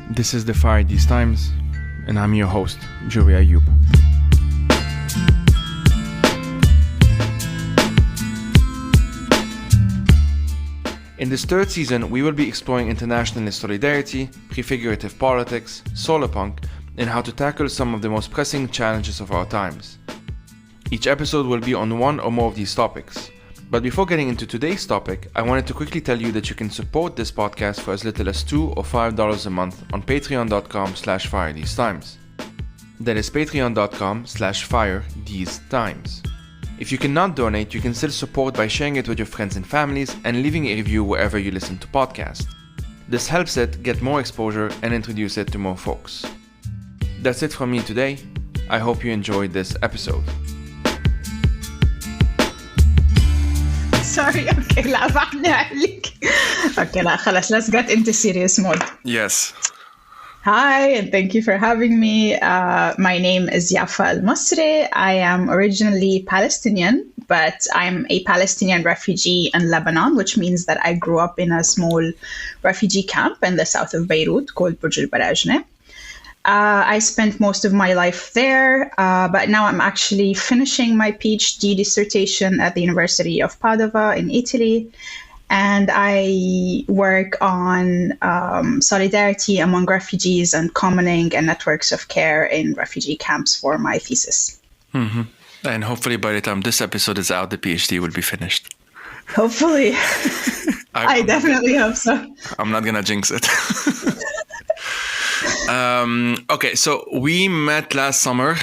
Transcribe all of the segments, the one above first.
This is the Fire These Times, and I'm your host, Joey Ayoub. In this third season, we will be exploring internationalist solidarity, prefigurative politics, solar punk, and how to tackle some of the most pressing challenges of our times. Each episode will be on one or more of these topics. But before getting into today's topic, I wanted to quickly tell you that you can support this podcast for as little as $2 or $5 a month on patreon.com/firethesetimes. That is patreon.com/firethesetimes. If you cannot donate, you can still support by sharing it with your friends and families and leaving a review wherever you listen to podcasts. This helps it get more exposure and introduce it to more folks. That's it from me today. I hope you enjoyed this episode. Sorry, okay, لا بعدني عليك. Okay, لا خلاص, let's get into serious mode. Yes. Hi, and thank you for having me. My name is Yafa El Masri. I am originally Palestinian, but I'm a Palestinian refugee in Lebanon, which means that I grew up in a small refugee camp in the south of Beirut called Burj El Barajneh. I spent most of my life there, but now I'm actually finishing my PhD dissertation at the University of Padova in Italy. And I work on solidarity among refugees and commoning and networks of care in refugee camps for my thesis. Mm-hmm. And hopefully by the time this episode is out, the PhD will be finished. Hopefully. I definitely hope so. I'm not going to jinx it. Okay, so we met last summer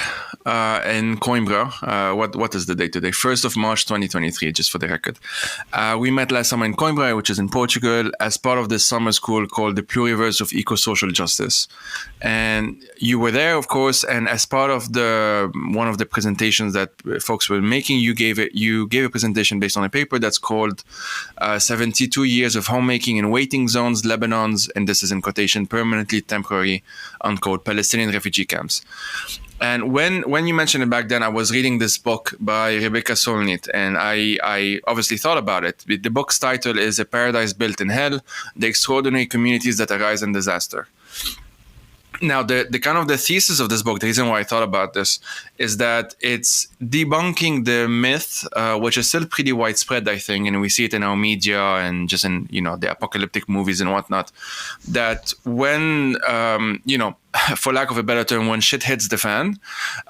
in Coimbra. What is the date today? 1st of March 2023, just for the record. We met last summer in Coimbra, which is in Portugal, as part of this summer school called the Pluriverse of Eco-Social Justice. And you were there, of course, and as part of one of the presentations that folks were making, you gave a presentation based on a paper that's called 72 Years of Homemaking in Waiting Zones, Lebanon's, and this is in quotation, permanently temporary, unquote, Palestinian refugee camps. And when you mentioned it back then, I was reading this book by Rebecca Solnit, and I obviously thought about it. The book's title is A Paradise Built in Hell, The Extraordinary Communities That Arise in Disaster. Now, the kind of the thesis of this book, the reason why I thought about this, is that it's debunking the myth, which is still pretty widespread, I think, and we see it in our media and just in, the apocalyptic movies and whatnot, that when, for lack of a better term, when shit hits the fan,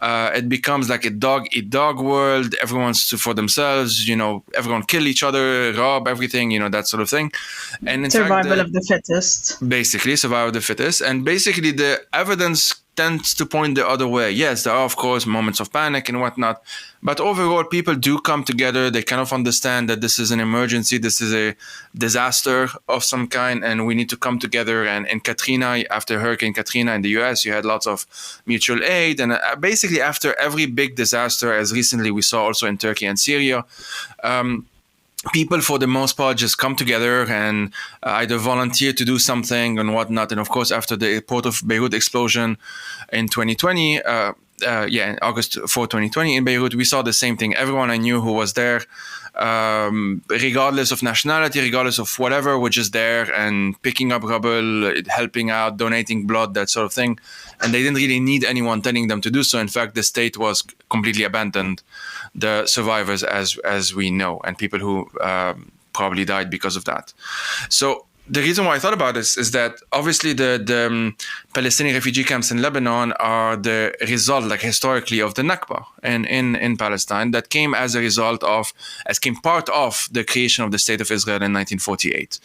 it becomes like a dog-eat-dog world. Everyone's for themselves, everyone kill each other, rob everything, that sort of thing. And in survival of the fittest. Basically, survival of the fittest. And basically, the evidence tends to point the other way. Yes, there are, of course, moments of panic and whatnot. But overall, people do come together. They kind of understand that this is an emergency. This is a disaster of some kind, and we need to come together. And in Katrina, after Hurricane Katrina in the US, you had lots of mutual aid. And basically, after every big disaster, as recently we saw also in Turkey and Syria, people, for the most part, just come together and either volunteer to do something and whatnot. And of course, after the Port of Beirut explosion in 2020, in August 4, 2020 in Beirut, we saw the same thing. Everyone I knew who was there, regardless of nationality, regardless of whatever, were just there and picking up rubble, helping out, donating blood, that sort of thing. And they didn't really need anyone telling them to do so. In fact, the state was completely abandoned the survivors as we know, and people who probably died because of that. So the reason why I thought about this is that obviously the Palestinian refugee camps in Lebanon are the result, like historically, of the Nakba in Palestine that came as a result of, came part of the creation of the State of Israel in 1948.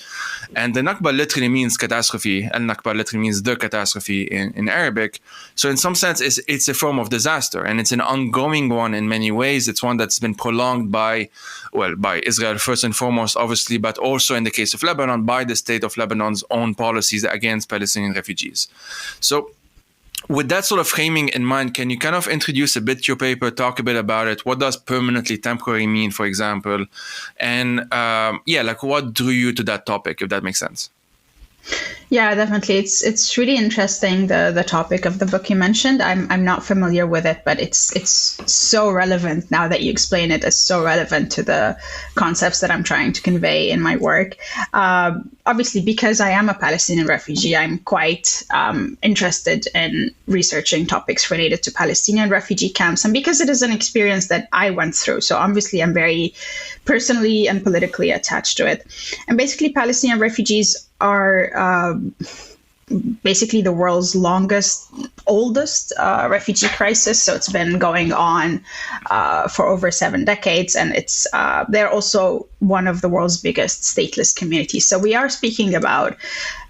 And the Nakba literally means catastrophe. Al-Nakba literally means the catastrophe in Arabic. So in some sense, it's a form of disaster, and it's an ongoing one in many ways. It's one that's been prolonged by Israel first and foremost, obviously, but also in the case of Lebanon, by the state of Lebanon's own policies against Palestinian refugees. So with that sort of framing in mind, can you kind of introduce a bit your paper, talk a bit about it? What does permanently temporary mean, for example? And what drew you to that topic, if that makes sense? Yeah, definitely. It's really interesting, the topic of the book you mentioned. I'm not familiar with it, but it's so relevant now that you explain it. It's so relevant to the concepts that I'm trying to convey in my work. Obviously, because I am a Palestinian refugee, I'm quite interested in researching topics related to Palestinian refugee camps, and because it is an experience that I went through, so obviously I'm very personally and politically attached to it. And basically, Palestinian refugees are basically the world's oldest refugee crisis. So it's been going on for over 7 decades, and they're also one of the world's biggest stateless communities. So we are speaking about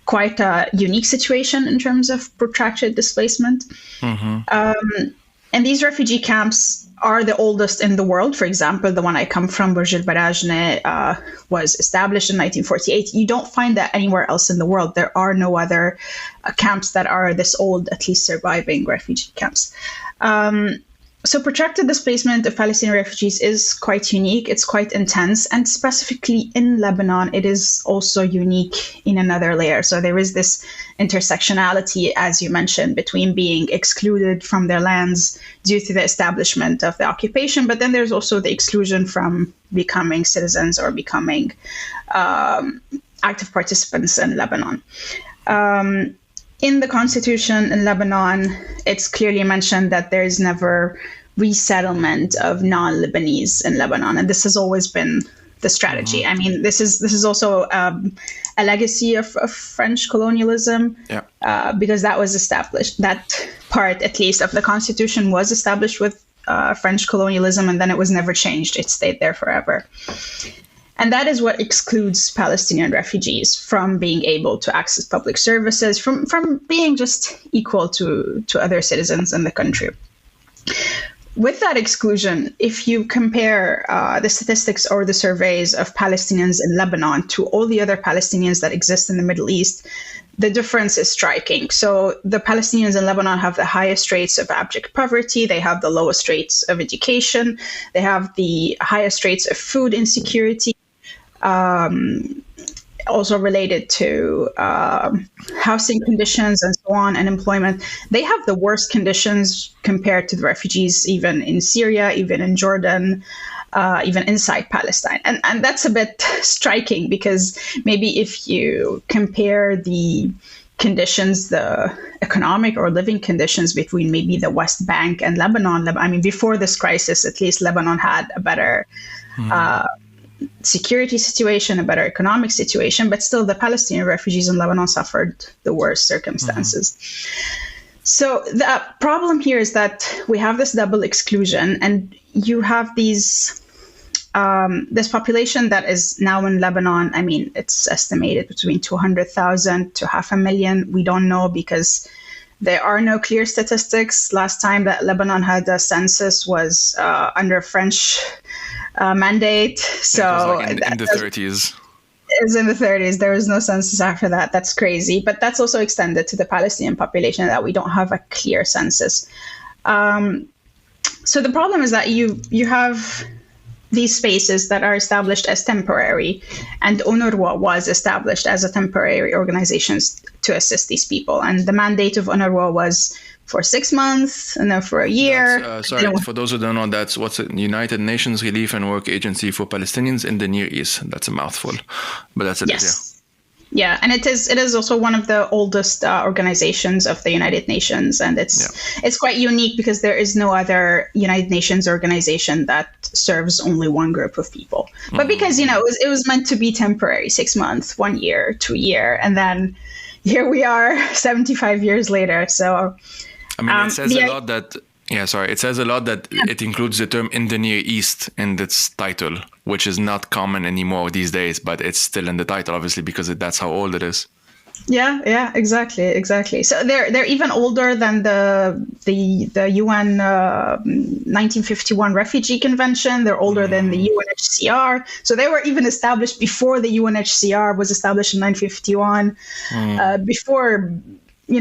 quite a unique situation in terms of protracted displacement. And these refugee camps are the oldest in the world. For example, the one I come from, Burj El Barajneh, was established in 1948. You don't find that anywhere else in the world. There are no other camps that are this old, at least surviving refugee camps. So protracted displacement of Palestinian refugees is quite unique. It's quite intense. And specifically in Lebanon, it is also unique in another layer. So there is this intersectionality, as you mentioned, between being excluded from their lands due to the establishment of the occupation. But then there's also the exclusion from becoming citizens or becoming active participants in Lebanon. In the constitution in Lebanon, it's clearly mentioned that there is never resettlement of non-Lebanese in Lebanon, and this has always been the strategy. I mean, this is also a legacy of French colonialism, because that was established. That part, at least, of the constitution was established with French colonialism, and then it was never changed. It stayed there forever. And that is what excludes Palestinian refugees from being able to access public services, from being just equal to other citizens in the country. With that exclusion, if you compare the statistics or the surveys of Palestinians in Lebanon to all the other Palestinians that exist in the Middle East, the difference is striking. So the Palestinians in Lebanon have the highest rates of abject poverty. They have the lowest rates of education. They have the highest rates of food insecurity. Also related to housing conditions and so on, and employment. They have the worst conditions compared to the refugees, even in Syria, even in Jordan, even inside Palestine. And that's a bit striking, because maybe if you compare the conditions, the economic or living conditions between maybe the West Bank and Lebanon, I mean, before this crisis, at least Lebanon had a better security situation, a better economic situation, but still the Palestinian refugees in Lebanon suffered the worst circumstances. So the problem here is that we have this double exclusion, and you have this population that is now in Lebanon. I mean, it's estimated between 200,000 to 500,000. We don't know, because there are no clear statistics. Last time that Lebanon had a census was under French mandate. So it was like in the 30s. It was in the 30s. There was no census after that. That's crazy. But that's also extended to the Palestinian population, that we don't have a clear census. So the problem is that you have these spaces that are established as temporary, and UNRWA was established as a temporary organization to assist these people. And the mandate of UNRWA was for 6 months and then for a year. For those who don't know, that's what's it? United Nations Relief and Work Agency for Palestinians in the Near East. That's a mouthful, but that's it. Yes. Yeah, and it is also one of the oldest organizations of the United Nations, and it's quite unique because there is no other United Nations organization that serves only one group of people. But because it was meant to be temporary, 6 months, 1 year, 2 year, and then here we are, 75 years later. So I mean, it says a lot that. It says a lot that it includes the term in the Near East in its title, which is not common anymore these days, but it's still in the title, obviously, because that's how old it is. Yeah, exactly. So they're even older than the UN 1951 Refugee Convention. They're older than the UNHCR. So they were even established before the UNHCR was established in 1951, before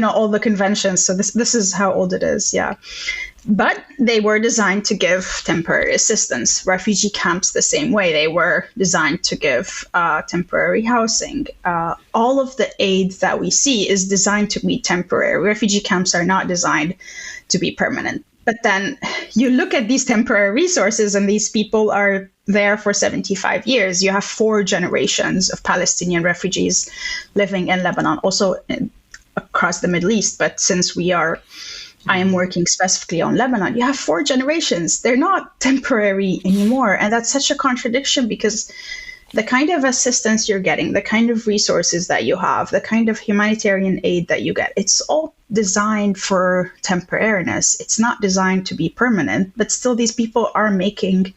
all the conventions. So this is how old it is. Yeah. But they were designed to give temporary assistance. Refugee camps, the same way, they were designed to give temporary housing. All of the aid that we see is designed to be temporary. Refugee camps are not designed to be permanent. But then you look at these temporary resources, and these people are there for 75 years. You have 4 generations of Palestinian refugees living in Lebanon, also across the Middle East. But since I am working specifically on Lebanon, you have 4 generations. They're not temporary anymore. And that's such a contradiction, because the kind of assistance you're getting, the kind of resources that you have, the kind of humanitarian aid that you get, it's all designed for temporariness. It's not designed to be permanent, but still these people are making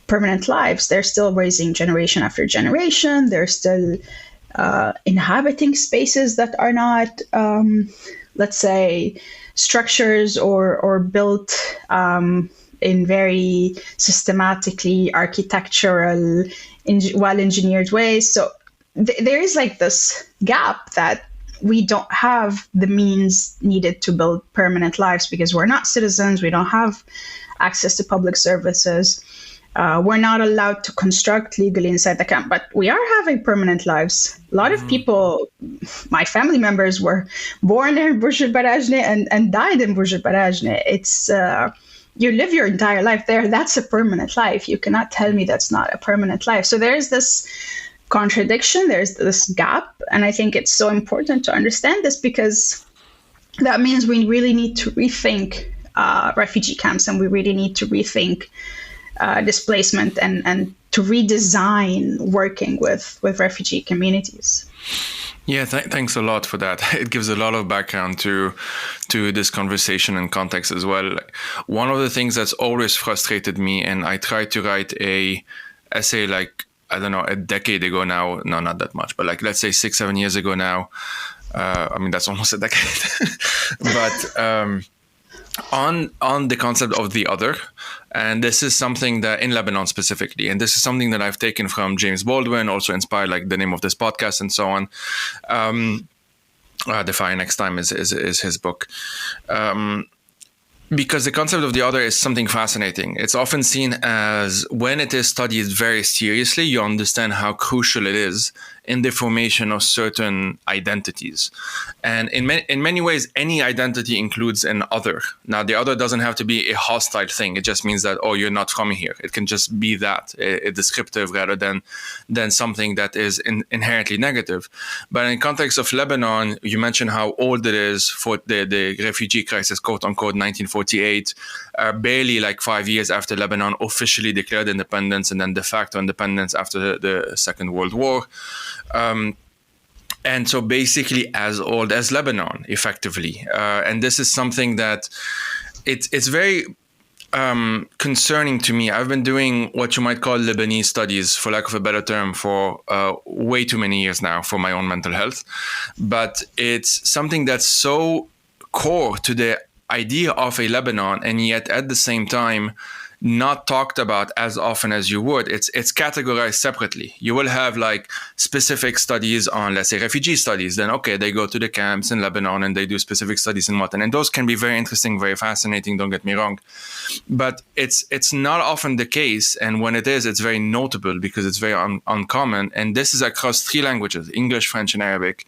permanent lives. They're still raising generation after generation. They're still inhabiting spaces that are not, let's say, structures or built in very systematically architectural, well-engineered ways. So there is like this gap that we don't have the means needed to build permanent lives, because we're not citizens. We don't have access to public services. We're not allowed to construct legally inside the camp, but we are having permanent lives. A lot of people, my family members, were born in Burj El Barajneh and died in Burj El Barajneh. It's you live your entire life there. That's a permanent life. You cannot tell me that's not a permanent life. So there's this contradiction. There's this gap. And I think it's so important to understand this, because that means we really need to rethink refugee camps, and we really need to rethink displacement and to redesign working with refugee communities. Yeah, thanks a lot for that. It gives a lot of background to this conversation and context as well. One of the things that's always frustrated me, and I tried to write a essay like, I don't know, a decade ago now. No, not that much, but like, let's say 6-7 years ago now. I mean, that's almost a decade. But on the concept of the other. And this is something that in Lebanon specifically, and this is something that I've taken from James Baldwin, also inspired like the name of this podcast and so on. The Fire Next Time is his book. Because the concept of the other is something fascinating. It's often seen as, when it is studied very seriously, you understand how crucial it is in the formation of certain identities. And in many ways, any identity includes an other. Now, the other doesn't have to be a hostile thing. It just means that, oh, you're not from here. It can just be that, a descriptive rather than something that is inherently negative. But in context of Lebanon, you mentioned how old it is for the refugee crisis, quote unquote, 1948, barely like 5 years after Lebanon officially declared independence, and then de facto independence after the Second World War. And so basically as old as Lebanon, effectively. And this is something that it's very concerning to me. I've been doing what you might call Lebanese studies, for lack of a better term, for way too many years now for my own mental health. But it's something that's so core to the idea of a Lebanon, and yet at the same time not talked about as often as you would. It's categorized separately. You will have like specific studies on, let's say, refugee studies. Then, okay, they go to the camps in Lebanon and they do specific studies in whatnot. And those can be very interesting, very fascinating, don't get me wrong. But it's not often the case. And when it is, it's very notable because it's very uncommon. And this is across 3 languages, English, French, and Arabic,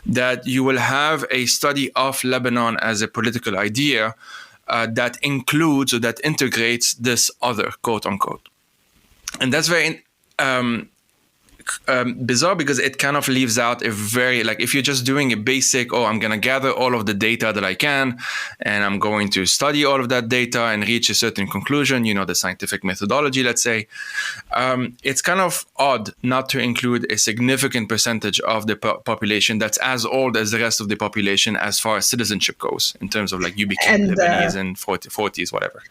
that you will have a study of Lebanon as a political idea that includes or that integrates this other, quote unquote. And that's very bizarre, because it kind of leaves out a very, like, if you're just doing a basic, I'm going to gather all of the data that I can, and I'm going to study all of that data and reach a certain conclusion, the scientific methodology, let's say, it's kind of odd not to include a significant percentage of the population that's as old as the rest of the population as far as citizenship goes, in terms of like you became Lebanese in 40s, whatever.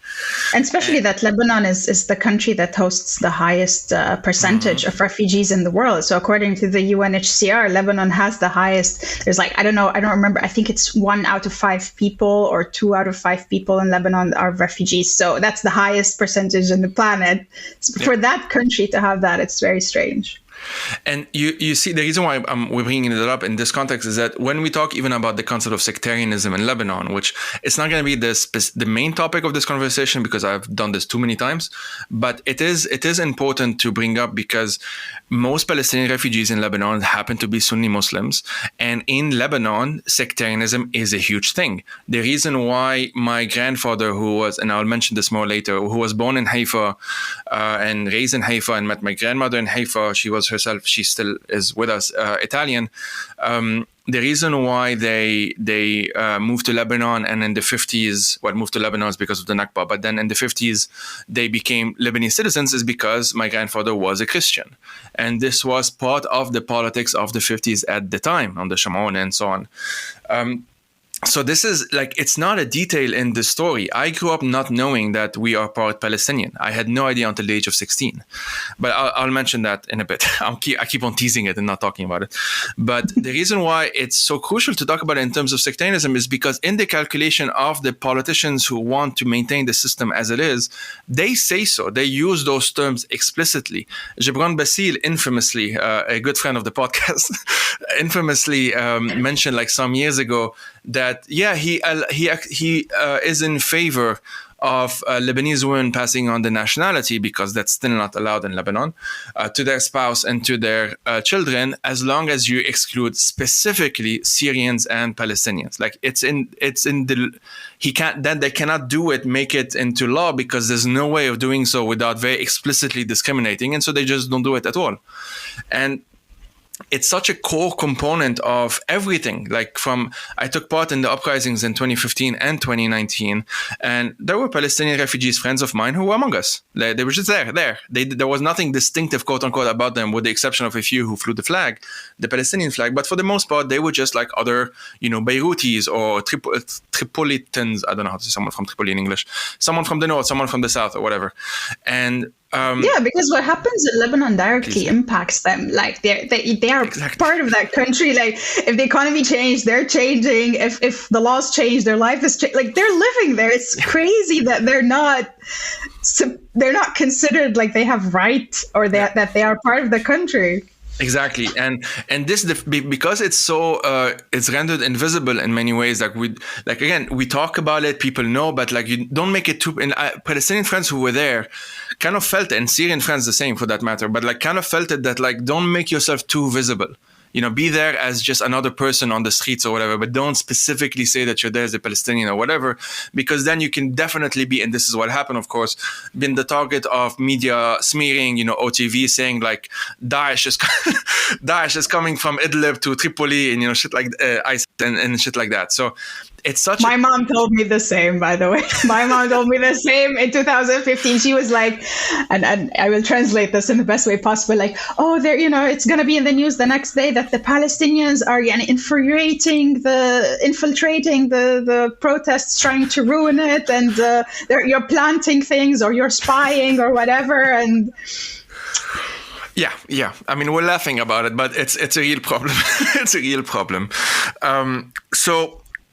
And especially that Lebanon is the country that hosts the highest percentage of refugees in the world. So according to the UNHCR, Lebanon has the highest. There's like, I don't remember. I think it's 1 out of 5 people or 2 out of 5 people in Lebanon are refugees. So that's the highest percentage on the planet. For that country to have that, it's very strange. And you see, the reason why we're bringing it up in this context is that when we talk even about the concept of sectarianism in Lebanon, which it's not going to be the main topic of this conversation because I've done this too many times, but it is important to bring up because most Palestinian refugees in Lebanon happen to be Sunni Muslims. And in Lebanon, sectarianism is a huge thing. The reason why my grandfather, who was, and I'll mention this more later, who was born in Haifa and raised in Haifa and met my grandmother in Haifa, she was herself, she still is with us, Italian. The reason why they moved to Lebanon and in the 50s, moved to Lebanon is because of the Nakba, but then in the 50s, they became Lebanese citizens is because my grandfather was a Christian. And this was part of the politics of the 50s at the time, on the Shamoun and so on. So this is like, it's not a detail in the story. I grew up not knowing that we are part Palestinian. I had no idea until the age of 16. But I'll mention that in a bit. I keep on teasing it and not talking about it. But the reason why it's so crucial to talk about it in terms of sectarianism is because in the calculation of the politicians who want to maintain the system as it is, they say so. They use those terms explicitly. Gibran Bassil infamously, a good friend of the podcast, infamously mentioned like some years ago that he is in favor of Lebanese women passing on the nationality, because that's still not allowed in Lebanon, to their spouse and to their children, as long as you exclude specifically Syrians and Palestinians. Like they cannot do it, make it into law, because there's no way of doing so without very explicitly discriminating, and so they just don't do it at all. And it's such a core component of everything. Like I took part in the uprisings in 2015 and 2019, and there were Palestinian refugees, friends of mine, who were among us. They were just there. There was nothing distinctive, quote unquote, about them, with the exception of a few who flew the flag, the Palestinian flag. But for the most part, they were just like other, Beirutis or Tripolitans. I don't know how to say someone from Tripoli in English. Someone from the north, someone from the south, or whatever. And because what happens in Lebanon directly impacts them. Like they are part of that country. Like if the economy changed, they're changing. If the laws change, their life is like they're living there. It's crazy that they're not considered like they have rights, or that they are part of the country. Exactly, and this because it's so it's rendered invisible in many ways. Like we talk about it, people know, but like you don't make it too. And Palestinian friends who were there kind of felt it, and Syrian friends the same for that matter. But like kind of felt it that like don't make yourself too visible. Be there as just another person on the streets or whatever, but don't specifically say that you're there as a Palestinian or whatever, because then you can definitely be, and this is what happened, of course, been the target of media smearing, OTV saying like Daesh is coming from Idlib to Tripoli and, shit like ISIS and shit like that. So it's such My mom told me the same, by the way. My mom told me the same in 2015. She was like, and I will translate this in the best way possible, like, oh, it's going to be in the news the next day that the Palestinians are infiltrating the protests, trying to ruin it, and you're planting things, or you're spying or whatever. And yeah. I mean, we're laughing about it, but it's a real problem. It's a real problem.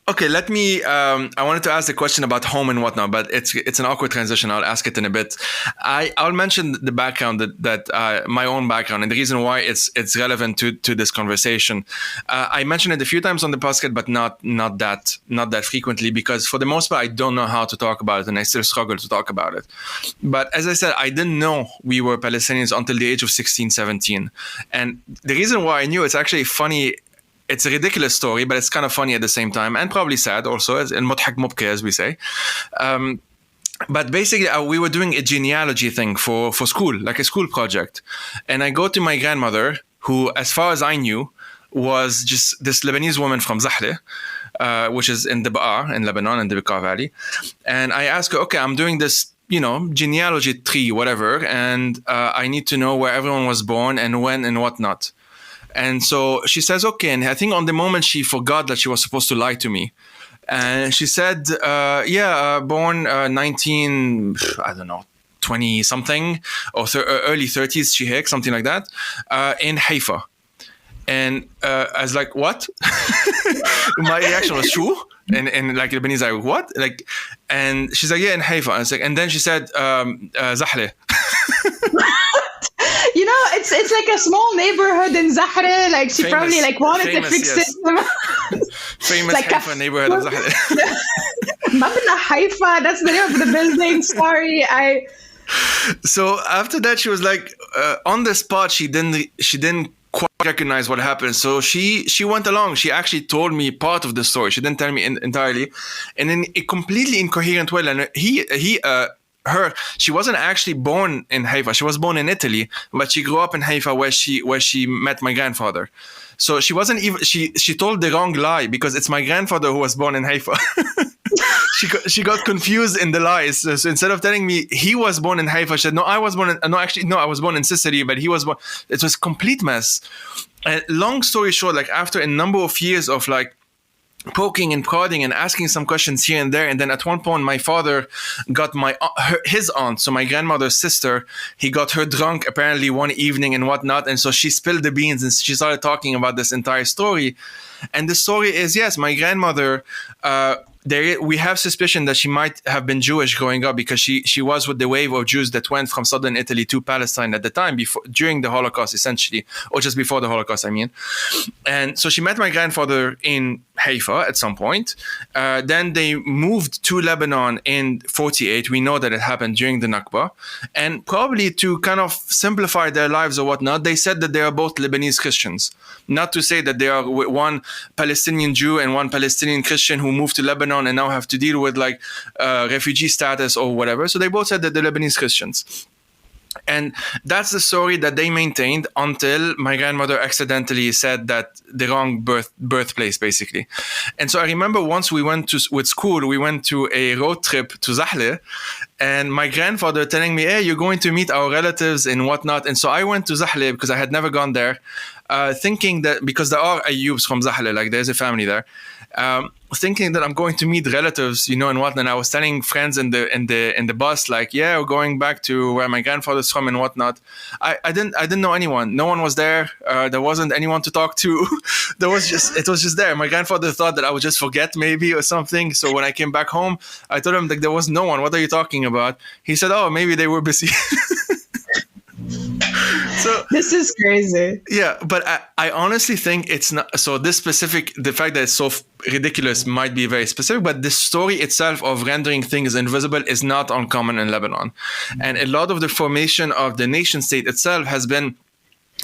Okay, let me. I wanted to ask the question about home and whatnot, but it's an awkward transition. I'll ask it in a bit. I'll mention the background that my own background, and the reason why it's relevant to this conversation. I mentioned it a few times on the podcast, but not that frequently, because for the most part I don't know how to talk about it, and I still struggle to talk about it. But as I said, I didn't know we were Palestinians until the age of 16, 17, and the reason why I knew, it's actually funny. It's a ridiculous story, but it's kind of funny at the same time, and probably sad also, as we say. But basically, we were doing a genealogy thing for school, like a school project. And I go to my grandmother, who, as far as I knew, was just this Lebanese woman from Zahle, which is in the Be'ar, in Lebanon, in the Beqaa Valley. And I ask her, okay, I'm doing this, genealogy tree, whatever, and I need to know where everyone was born and when and whatnot. And so she says, okay. And I think on the moment she forgot that she was supposed to lie to me. And she said, born 20 something, or early 30s, Shihek, something like that, in Haifa. And I was like, what? My reaction was, true? And like Lebanese, like, what? Like, and she's like, yeah, in Haifa. And, and then she said, Zahle. it's like a small neighborhood in Zahra. Like she probably like wanted to fix it. Famous like Haifa neighborhood of Zahra. Mabna Haifa, that's the name of the building. Sorry, So after that, she was like, on the spot, she didn't quite recognize what happened. So she went along. She actually told me part of the story. She didn't tell me entirely, and in a completely incoherent way. And she wasn't actually born in Haifa. She was born in Italy, but she grew up in Haifa where she met my grandfather. So she wasn't even, she told the wrong lie because it's my grandfather who was born in Haifa. She got confused in the lies. So instead of telling me he was born in Haifa, she said, I was born in Sicily, but he was born. It was a complete mess. Long story short, like after a number of years of like poking and prodding and asking some questions here and there, and then at one point my father got his aunt, so my grandmother's sister, he got her drunk apparently one evening and whatnot, and so she spilled the beans and she started talking about this entire story. And the story is, yes, my grandmother, we have suspicion that she might have been Jewish growing up because she was with the wave of Jews that went from southern Italy to Palestine at the time, during the Holocaust, essentially, or just before the Holocaust, I mean. And so she met my grandfather in Haifa at some point. Then they moved to Lebanon in 1948. We know that it happened during the Nakba. And probably to kind of simplify their lives or whatnot, they said that they are both Lebanese Christians. Not to say that they are one Palestinian Jew and one Palestinian Christian who moved to Lebanon and now have to deal with like refugee status or whatever. So they both said that they're Lebanese Christians. And that's the story that they maintained until my grandmother accidentally said that the wrong birthplace, basically. And so I remember once we went with school, we went to a road trip to Zahle, and my grandfather telling me, hey, you're going to meet our relatives and whatnot. And so I went to Zahle because I had never gone there, thinking that because there are ayoubs from Zahle, like there's a family there. Thinking that I'm going to meet relatives, and whatnot. And I was telling friends in the bus, like, yeah, we're going back to where my grandfather's from and whatnot. I didn't know anyone. No one was there. There wasn't anyone to talk to. It was just there. My grandfather thought that I would just forget maybe or something. So when I came back home, I told him like there was no one. What are you talking about? He said, oh, maybe they were busy. So this is crazy. Yeah, but I honestly think it's not. So the fact that it's so ridiculous might be very specific, but the story itself of rendering things invisible is not uncommon in Lebanon. And a lot of the formation of the nation state itself has been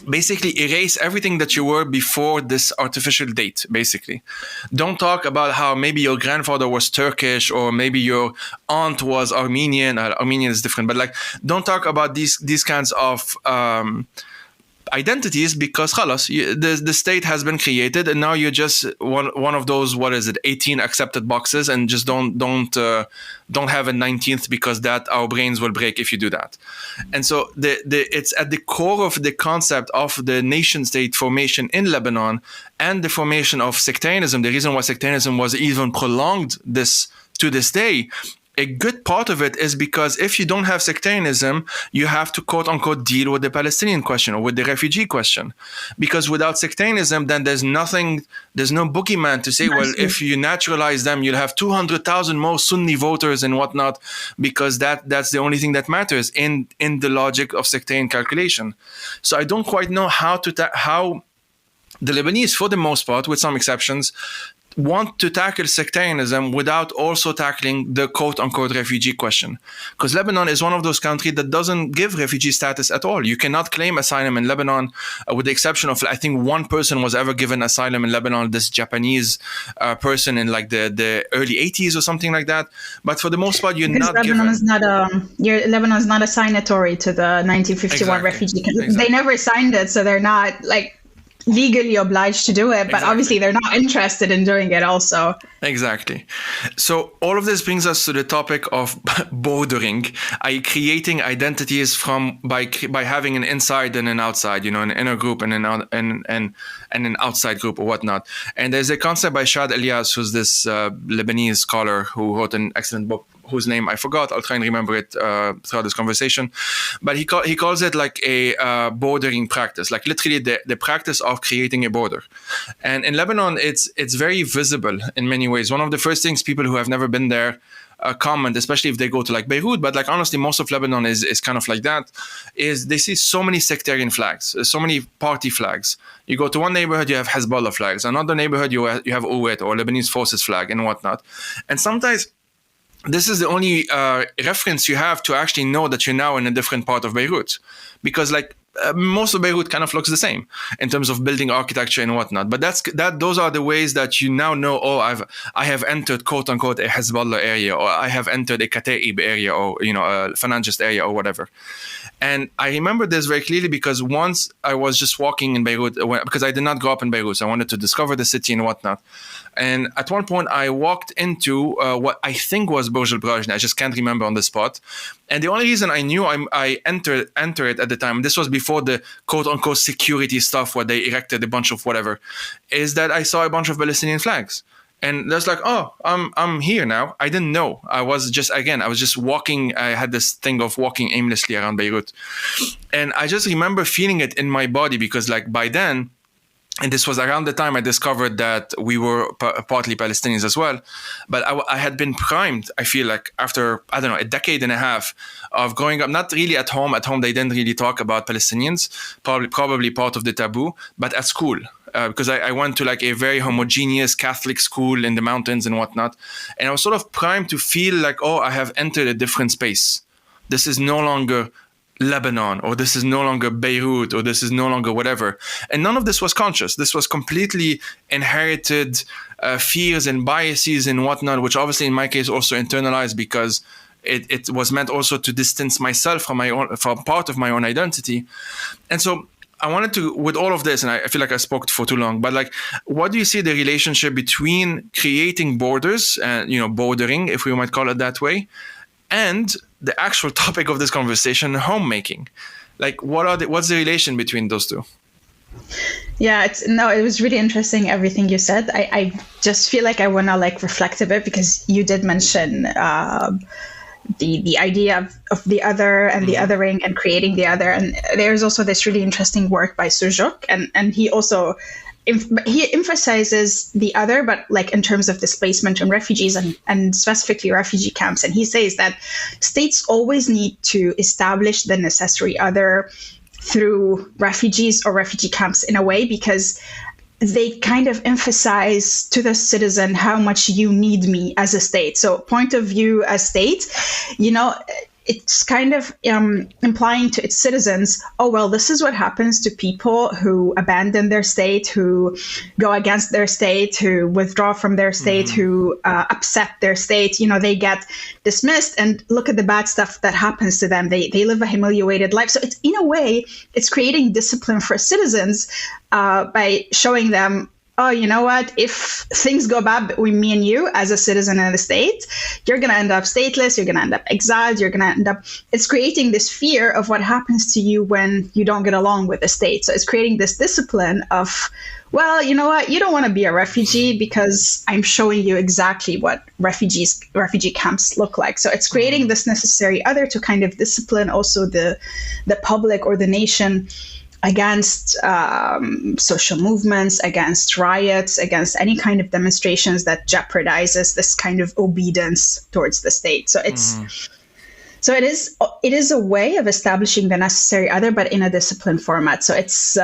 basically erase everything that you were before this artificial date, basically. Don't talk about how maybe your grandfather was Turkish or maybe your aunt was Armenian. Armenian is different, but like don't talk about these kinds of identities because khalas, the state has been created and now you're just one of those 18 accepted boxes and just don't have a 19th because that our brains will break if you do that. And so it's at the core of the concept of the nation state formation in Lebanon and the formation of sectarianism. The reason why sectarianism was even prolonged to this day, a good part of it is because if you don't have sectarianism, you have to quote unquote deal with the Palestinian question or with the refugee question. Because without sectarianism, then there's no boogeyman to say, well, if you naturalize them, you'll have 200,000 more Sunni voters and whatnot, because that's the only thing that matters in the logic of sectarian calculation. So I don't quite know how the Lebanese, for the most part, with some exceptions, want to tackle sectarianism without also tackling the quote-unquote refugee question. Because Lebanon is one of those countries that doesn't give refugee status at all. You cannot claim asylum in Lebanon, with the exception of, I think, one person was ever given asylum in Lebanon, this Japanese person in like the early 80s or something like that. But for the most part, you're not given... Lebanon is not a signatory to the 1951 refugee. Exactly. They never signed it, so they're not like legally obliged to do it, but obviously they're not interested in doing it also. Exactly. So all of this brings us to the topic of bordering, i.e. creating identities by having an inside and an outside, an inner group and an outside group or whatnot. And there's a concept by Shad Elias, who's this Lebanese scholar who wrote an excellent book, whose name I forgot. I'll try and remember it throughout this conversation. But he calls it like a bordering practice, like literally the practice of creating a border. And in Lebanon, it's very visible in many ways. One of the first things people who have never been there comment, especially if they go to like Beirut, but like honestly, most of Lebanon is kind of like that, is they see so many sectarian flags, so many party flags. You go to one neighborhood, you have Hezbollah flags. Another neighborhood, you have Uwait or Lebanese Forces flag and whatnot. And sometimes this is the only reference you have to actually know that you're now in a different part of Beirut, because like most of Beirut kind of looks the same in terms of building architecture and whatnot. But those are the ways that you now know, oh, I have entered quote unquote a Hezbollah area, or I have entered a Kataib area, or a Falangist area, or whatever. And I remember this very clearly because once I was just walking in Beirut, because I did not grow up in Beirut, so I wanted to discover the city and whatnot. And at one point, I walked into what I think was Burj El Barajneh. I just can't remember on the spot. And the only reason I knew I entered it at the time, this was before the quote-unquote security stuff where they erected a bunch of whatever, is that I saw a bunch of Palestinian flags. And that's like, oh, I'm here now. I didn't know. I was just walking. I had this thing of walking aimlessly around Beirut. And I just remember feeling it in my body because like by then, and this was around the time I discovered that we were partly Palestinians as well. But I had been primed, I feel like, after, I don't know, a decade and a half of growing up, not really at home. At home, they didn't really talk about Palestinians, probably part of the taboo, but at school. Because I went to like a very homogeneous Catholic school in the mountains and whatnot. And I was sort of primed to feel like, oh, I have entered a different space. This is no longer Lebanon, or this is no longer Beirut, or this is no longer whatever. And none of this was conscious. This was completely inherited fears and biases and whatnot, which obviously in my case also internalized because it was meant also to distance myself from part of my own identity. And so I wanted to, with all of this, and I feel like I spoke for too long, but like, what do you see the relationship between creating borders and, bordering, if we might call it that way, and the actual topic of this conversation, homemaking? Like, what's the relation between those two? Yeah, it was really interesting, everything you said. I just feel like I want to like reflect a bit because you did mention the idea of the other and the othering and creating the other. And there's also this really interesting work by Sujuk, and he also he emphasizes the other, but like in terms of displacement and refugees and specifically refugee camps. And he says that states always need to establish the necessary other through refugees or refugee camps in a way, because they kind of emphasize to the citizen how much you need me as a state. So point of view as state, it's kind of implying to its citizens, oh, well, this is what happens to people who abandon their state, who go against their state, who withdraw from their state, who upset their state. They get dismissed, and look at the bad stuff that happens to them. They live a humiliated life. So it's, in a way, it's creating discipline for citizens by showing them, oh, you know what? If things go bad between me and you as a citizen in the state, you're going to end up stateless. You're going to end up exiled. You're going to end up. It's creating this fear of what happens to you when you don't get along with the state. So it's creating this discipline of, well, you know what? You don't want to be a refugee because I'm showing you exactly what refugee camps look like. So it's creating this necessary other to kind of discipline also the public or the nation against social movements, against riots, against any kind of demonstrations that jeopardizes this kind of obedience towards the state. So it is a way of establishing the necessary other, but in a disciplined format. So it's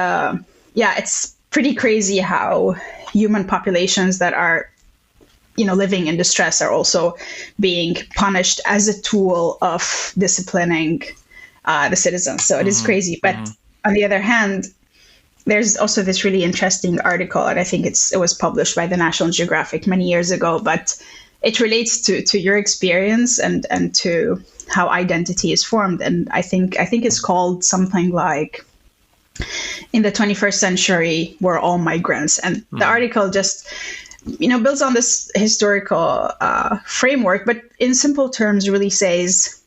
pretty crazy how human populations that are living in distress are also being punished as a tool of disciplining the citizens. So it is crazy, but on the other hand, there's also this really interesting article, and I think it was published by the National Geographic many years ago, but it relates to your experience and to how identity is formed. And I think it's called something like, in the 21st century, we're all migrants. And the article just, builds on this historical framework, but in simple terms really says,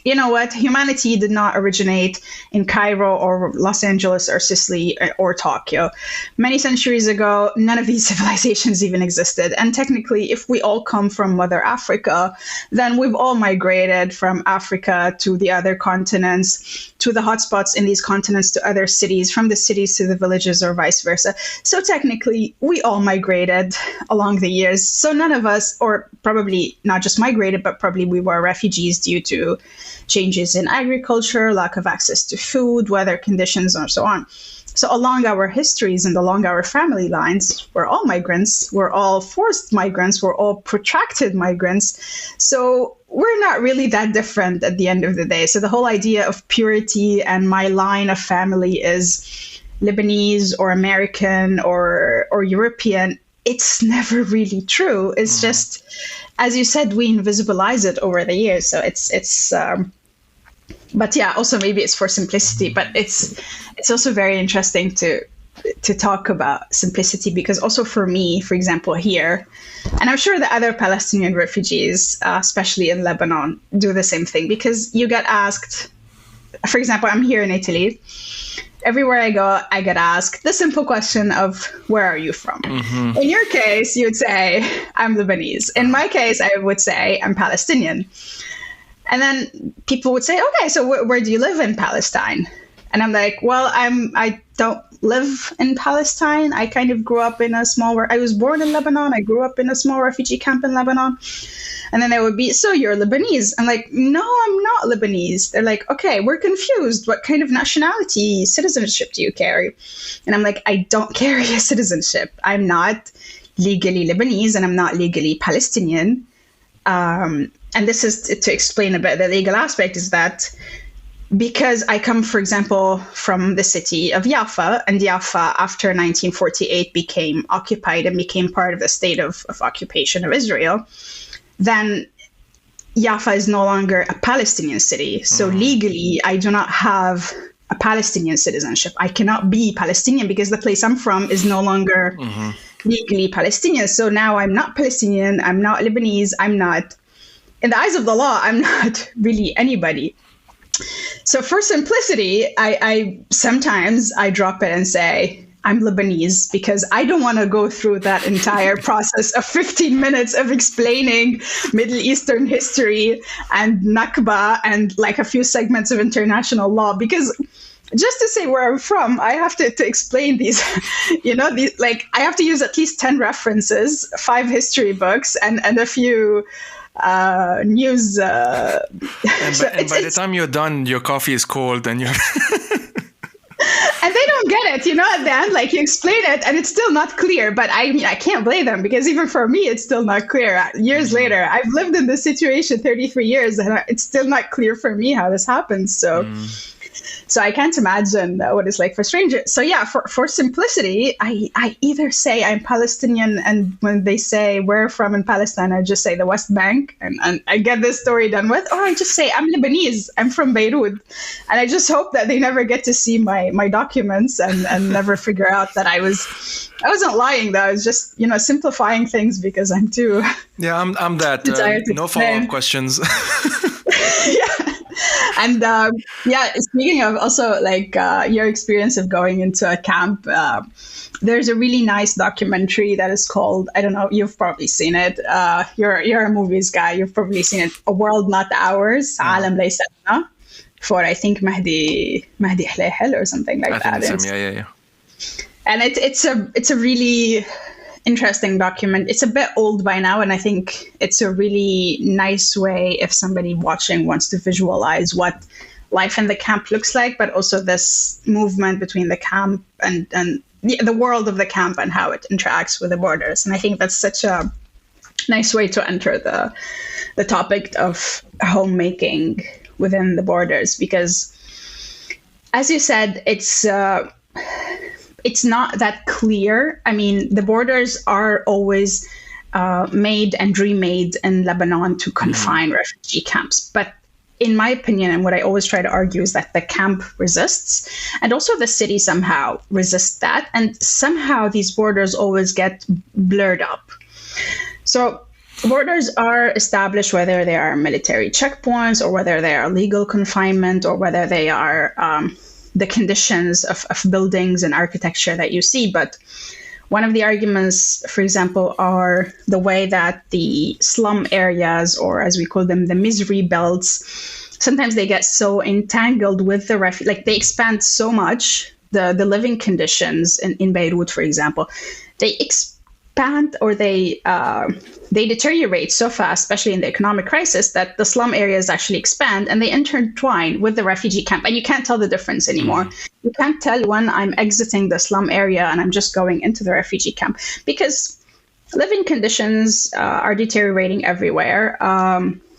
you know what, humanity did not originate in Cairo or Los Angeles or Sicily or Tokyo. Many centuries ago, none of these civilizations even existed. And technically, if we all come from Mother Africa, then we've all migrated from Africa to the other continents, to the hotspots in these continents, to other cities, from the cities to the villages, or vice versa. So technically, we all migrated along the years. So none of us, or probably not just migrated, but probably we were refugees due to changes in agriculture, lack of access to food, weather conditions, and so on. So along our histories and along our family lines, we're all migrants, we're all forced migrants, we're all protracted migrants. So we're not really that different at the end of the day. So the whole idea of purity and my line of family is Lebanese or American or European, it's never really true. It's just, as you said, we invisibilize it over the years. So it's but yeah, also maybe it's for simplicity, but it's also very interesting to talk about simplicity, because also for me, for example, here, and I'm sure the other Palestinian refugees, especially in Lebanon, do the same thing, because you get asked, for example, I'm here in Italy. Everywhere I go, I get asked the simple question of, where are you from? Mm-hmm. In your case, you'd say, I'm Lebanese. In my case, I would say, I'm Palestinian. And then people would say, okay, so where do you live in Palestine? And I'm like, well, I don't live in Palestine. I kind of grew up in I was born in Lebanon. I grew up in a small refugee camp in Lebanon. And then they would be, so you're Lebanese? I'm like, no, I'm not Lebanese. They're like, okay, we're confused. What kind of nationality, citizenship do you carry? And I'm like, I don't carry a citizenship. I'm not legally Lebanese and I'm not legally Palestinian. And this is to explain a bit the legal aspect, is that because I come, for example, from the city of Yafa, and Yafa after 1948 became occupied and became part of the state of occupation of Israel, then Yafa is no longer a Palestinian city. So legally, I do not have a Palestinian citizenship. I cannot be Palestinian because the place I'm from is no longer legally Palestinian. So now I'm not Palestinian, I'm not Lebanese, I'm not, in the eyes of the law, I'm not really anybody. So for simplicity, I sometimes drop it and say, I'm Lebanese, because I don't want to go through that entire process of 15 minutes of explaining Middle Eastern history and Nakba and like a few segments of international law, because just to say where I'm from, I have to explain these, I have to use at least 10 references, 5 history books, and a few news. And by the time you're done, your coffee is cold and you're... And they don't get it, at the end, like you explain it and it's still not clear. But I can't blame them, because even for me, it's still not clear. Years later, I've lived in this situation 33 years and it's still not clear for me how this happens. So I can't imagine what it's like for strangers. So yeah, for simplicity, I either say I'm Palestinian, and when they say where from in Palestine, I just say the West Bank, and I get this story done with, or I just say I'm Lebanese, I'm from Beirut. And I just hope that they never get to see my documents and never figure out that I wasn't lying though. I was just, simplifying things because I'm too... Yeah, I'm that. No follow-up questions. Yeah. And speaking of also like your experience of going into a camp, there's a really nice documentary that is called, I don't know, you've probably seen it. You're a movies guy. You've probably seen it. A World Not Ours, عالم ليس لنا, for I think Mahdi Hlehel or something like that. Yeah. And it's a really interesting document. It's a bit old by now, and I think it's a really nice way if somebody watching wants to visualize what life in the camp looks like, but also this movement between the camp and the world of the camp and how it interacts with the borders. And I think that's such a nice way to enter the topic of homemaking within the borders, because as you said, it's not that clear. I mean, the borders are always made and remade in Lebanon to confine refugee camps. But in my opinion, and what I always try to argue, is that the camp resists, and also the city somehow resists that. And somehow these borders always get blurred up. So Borders are established whether they are military checkpoints or whether they are legal confinement or whether they are the conditions of buildings and architecture that you see. But one of the arguments, for example, are the way that the slum areas, or as we call them, the misery belts, sometimes they get so entangled with the like they expand so much, the living conditions in Beirut, for example, they expand or they deteriorate so fast, especially in the economic crisis, that the slum areas actually expand and they intertwine with the refugee camp. And you can't tell the difference anymore. You can't tell when I'm exiting the slum area and I'm just going into the refugee camp, because living conditions are deteriorating everywhere.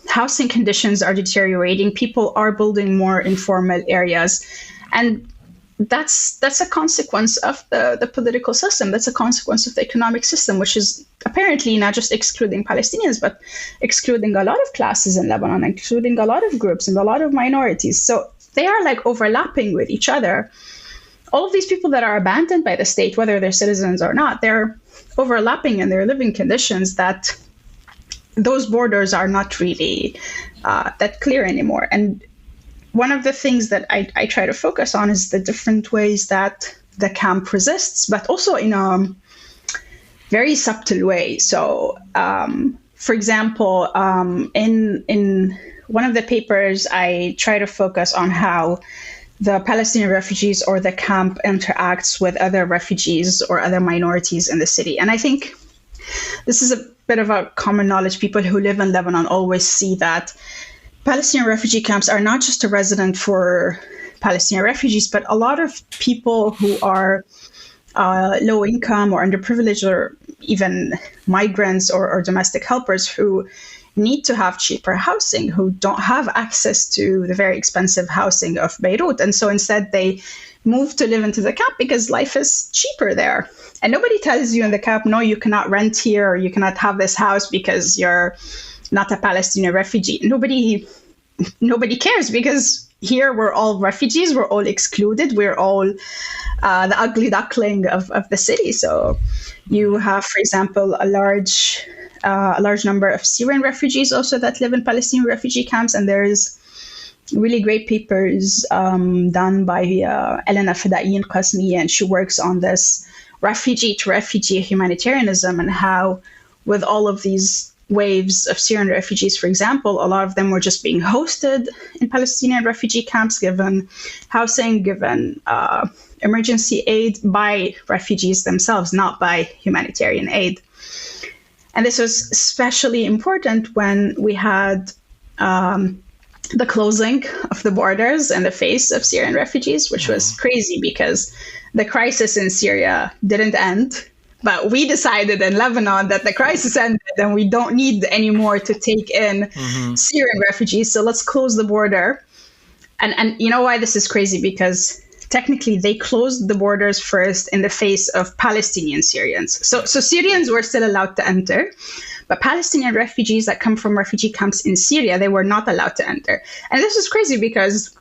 Housing conditions are deteriorating. People are building more informal areas. And that's a consequence of the political system. That's a consequence of the economic system, which is apparently not just excluding Palestinians, but excluding a lot of classes in Lebanon, including a lot of groups and a lot of minorities. So they are like overlapping with each other. All of these people that are abandoned by the state, whether they're citizens or not, they're overlapping in their living conditions that those borders are not really that clear anymore. And one of the things that I try to focus on is the different ways that the camp resists, but also in a very subtle way. So, for example, in one of the papers, I try to focus on how the Palestinian refugees or the camp interacts with other refugees or other minorities in the city. And I think this is a bit of a common knowledge. People who live in Lebanon always see that Palestinian refugee camps are not just a resident for Palestinian refugees, but a lot of people who are low income or underprivileged, or even migrants or domestic helpers who need to have cheaper housing, who don't have access to the very expensive housing of Beirut. And so instead they move to live into the camp because life is cheaper there. And nobody tells you in the camp, no, you cannot rent here or you cannot have this house because you're not a Palestinian refugee. Nobody cares, because here we're all refugees, we're all excluded, we're all the ugly duckling of the city. So you have, for example, a large number of Syrian refugees also that live in Palestinian refugee camps, and there's really great papers done by Elena Fedaiin Qasmi, and she works on this refugee to refugee humanitarianism and how with all of these waves of Syrian refugees, for example, a lot of them were just being hosted in Palestinian refugee camps, given housing, given emergency aid by refugees themselves, not by humanitarian aid. And this was especially important when we had the closing of the borders in the face of Syrian refugees, which was crazy because the crisis in Syria didn't end. But we decided in Lebanon that the crisis ended and we don't need anymore to take in Syrian refugees. So let's close the border. And you know why this is crazy? Because technically they closed the borders first in the face of Palestinian Syrians. So Syrians were still allowed to enter, but Palestinian refugees that come from refugee camps in Syria, they were not allowed to enter. And this is crazy because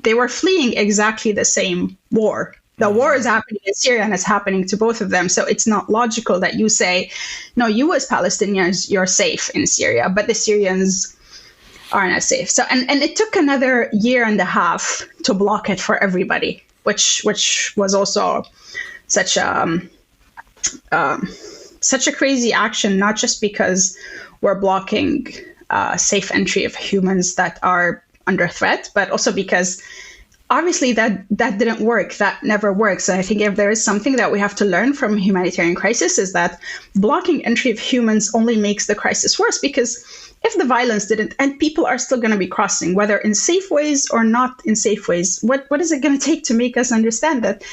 they were fleeing exactly the same war. The war is happening in Syria and it's happening to both of them. So it's not logical that you say, no, you as Palestinians, you're safe in Syria, but the Syrians are not safe. So and it took another year and a half to block it for everybody, which was also such a crazy action, not just because we're blocking safe entry of humans that are under threat, but also because obviously that didn't work. That never works. And I think if there is something that we have to learn from humanitarian crisis is that blocking entry of humans only makes the crisis worse, because if the violence didn't end, people are still going to be crossing, whether in safe ways or not in safe ways. What is it going to take to make us understand that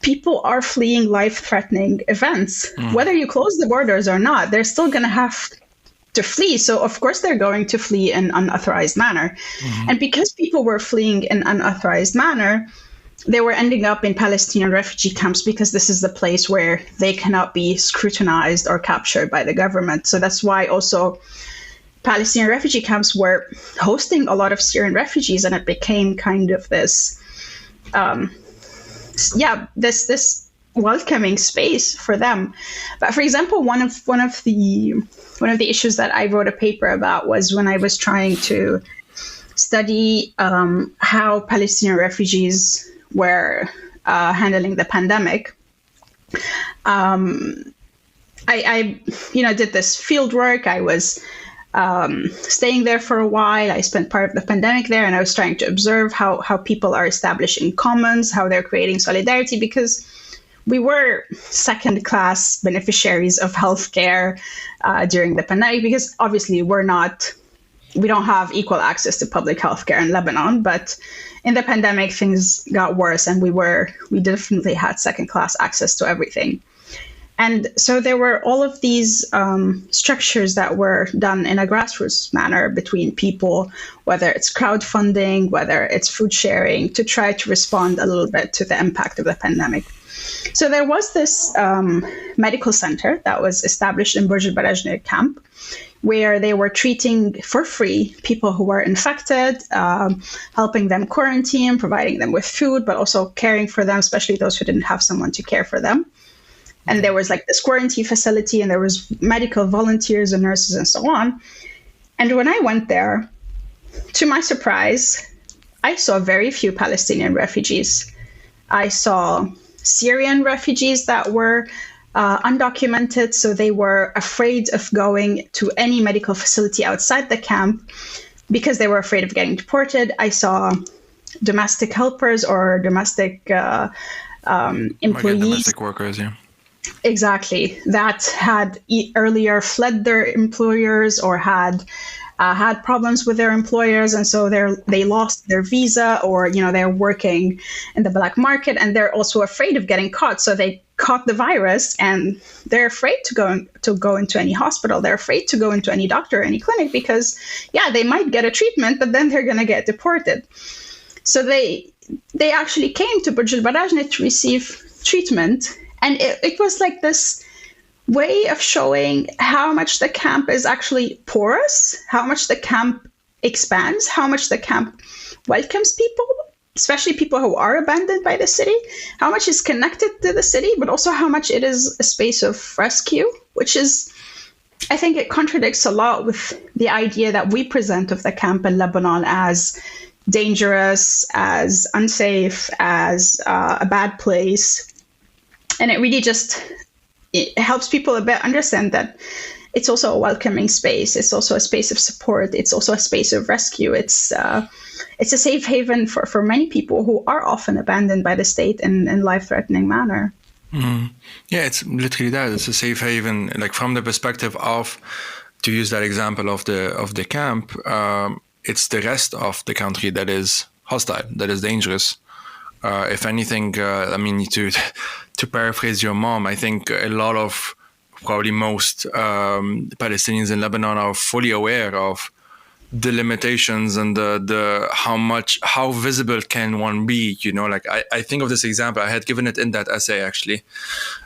people are fleeing life-threatening events? Whether you close the borders or not, they're still going to have to flee. So of course they're going to flee in unauthorized manner. And because people were fleeing in unauthorized manner, they were ending up in Palestinian refugee camps because this is the place where they cannot be scrutinized or captured by the government. So that's why also Palestinian refugee camps were hosting a lot of Syrian refugees, and it became kind of this welcoming space for them. But for example, one of the issues that I wrote a paper about was when I was trying to study how Palestinian refugees were handling the pandemic. I did this field work. I was staying there for a while. I spent part of the pandemic there, and I was trying to observe how people are establishing commons, how they're creating solidarity, because we were second-class beneficiaries of healthcare during the pandemic, because obviously we don't have equal access to public healthcare in Lebanon, but in the pandemic, things got worse, and we definitely had second-class access to everything. And so there were all of these structures that were done in a grassroots manner between people, whether it's crowdfunding, whether it's food sharing, to try to respond a little bit to the impact of the pandemic. So there was this medical center that was established in Burj El Barajneh camp, where they were treating for free people who were infected, helping them quarantine, providing them with food, but also caring for them, especially those who didn't have someone to care for them. And there was like this quarantine facility, and there was medical volunteers and nurses and so on. And when I went there, to my surprise, I saw very few Palestinian refugees. I saw Syrian refugees that were undocumented, so they were afraid of going to any medical facility outside the camp because they were afraid of getting deported. I saw domestic helpers or domestic employees. Domestic workers, yeah. Exactly. That had earlier fled their employers or had problems with their employers, and so they lost their visa, or they're working in the black market, and they're also afraid of getting caught. So they caught the virus, and they're afraid to go into any hospital. They're afraid to go into any doctor or any clinic because, they might get a treatment, but then they're going to get deported. So they actually came to Burj El Barajneh to receive treatment. And it was like this way of showing how much the camp is actually porous, how much the camp expands, how much the camp welcomes people, especially people who are abandoned by the city, how much is connected to the city, but also how much it is a space of rescue, which is, I think it contradicts a lot with the idea that we present of the camp in Lebanon as dangerous, as unsafe, as a bad place. And it really it helps people a bit understand that it's also a welcoming space. It's also a space of support. It's also a space of rescue. It's a safe haven for many people who are often abandoned by the state in life-threatening manner. Mm-hmm. Yeah, it's literally that. It's a safe haven, like from the perspective of, to use that example of the camp, it's the rest of the country that is hostile, that is dangerous. If anything, to paraphrase your mom, I think a lot of, probably most Palestinians in Lebanon are fully aware of the limitations and the how visible can one be. I think of this example. I had given it in that essay actually.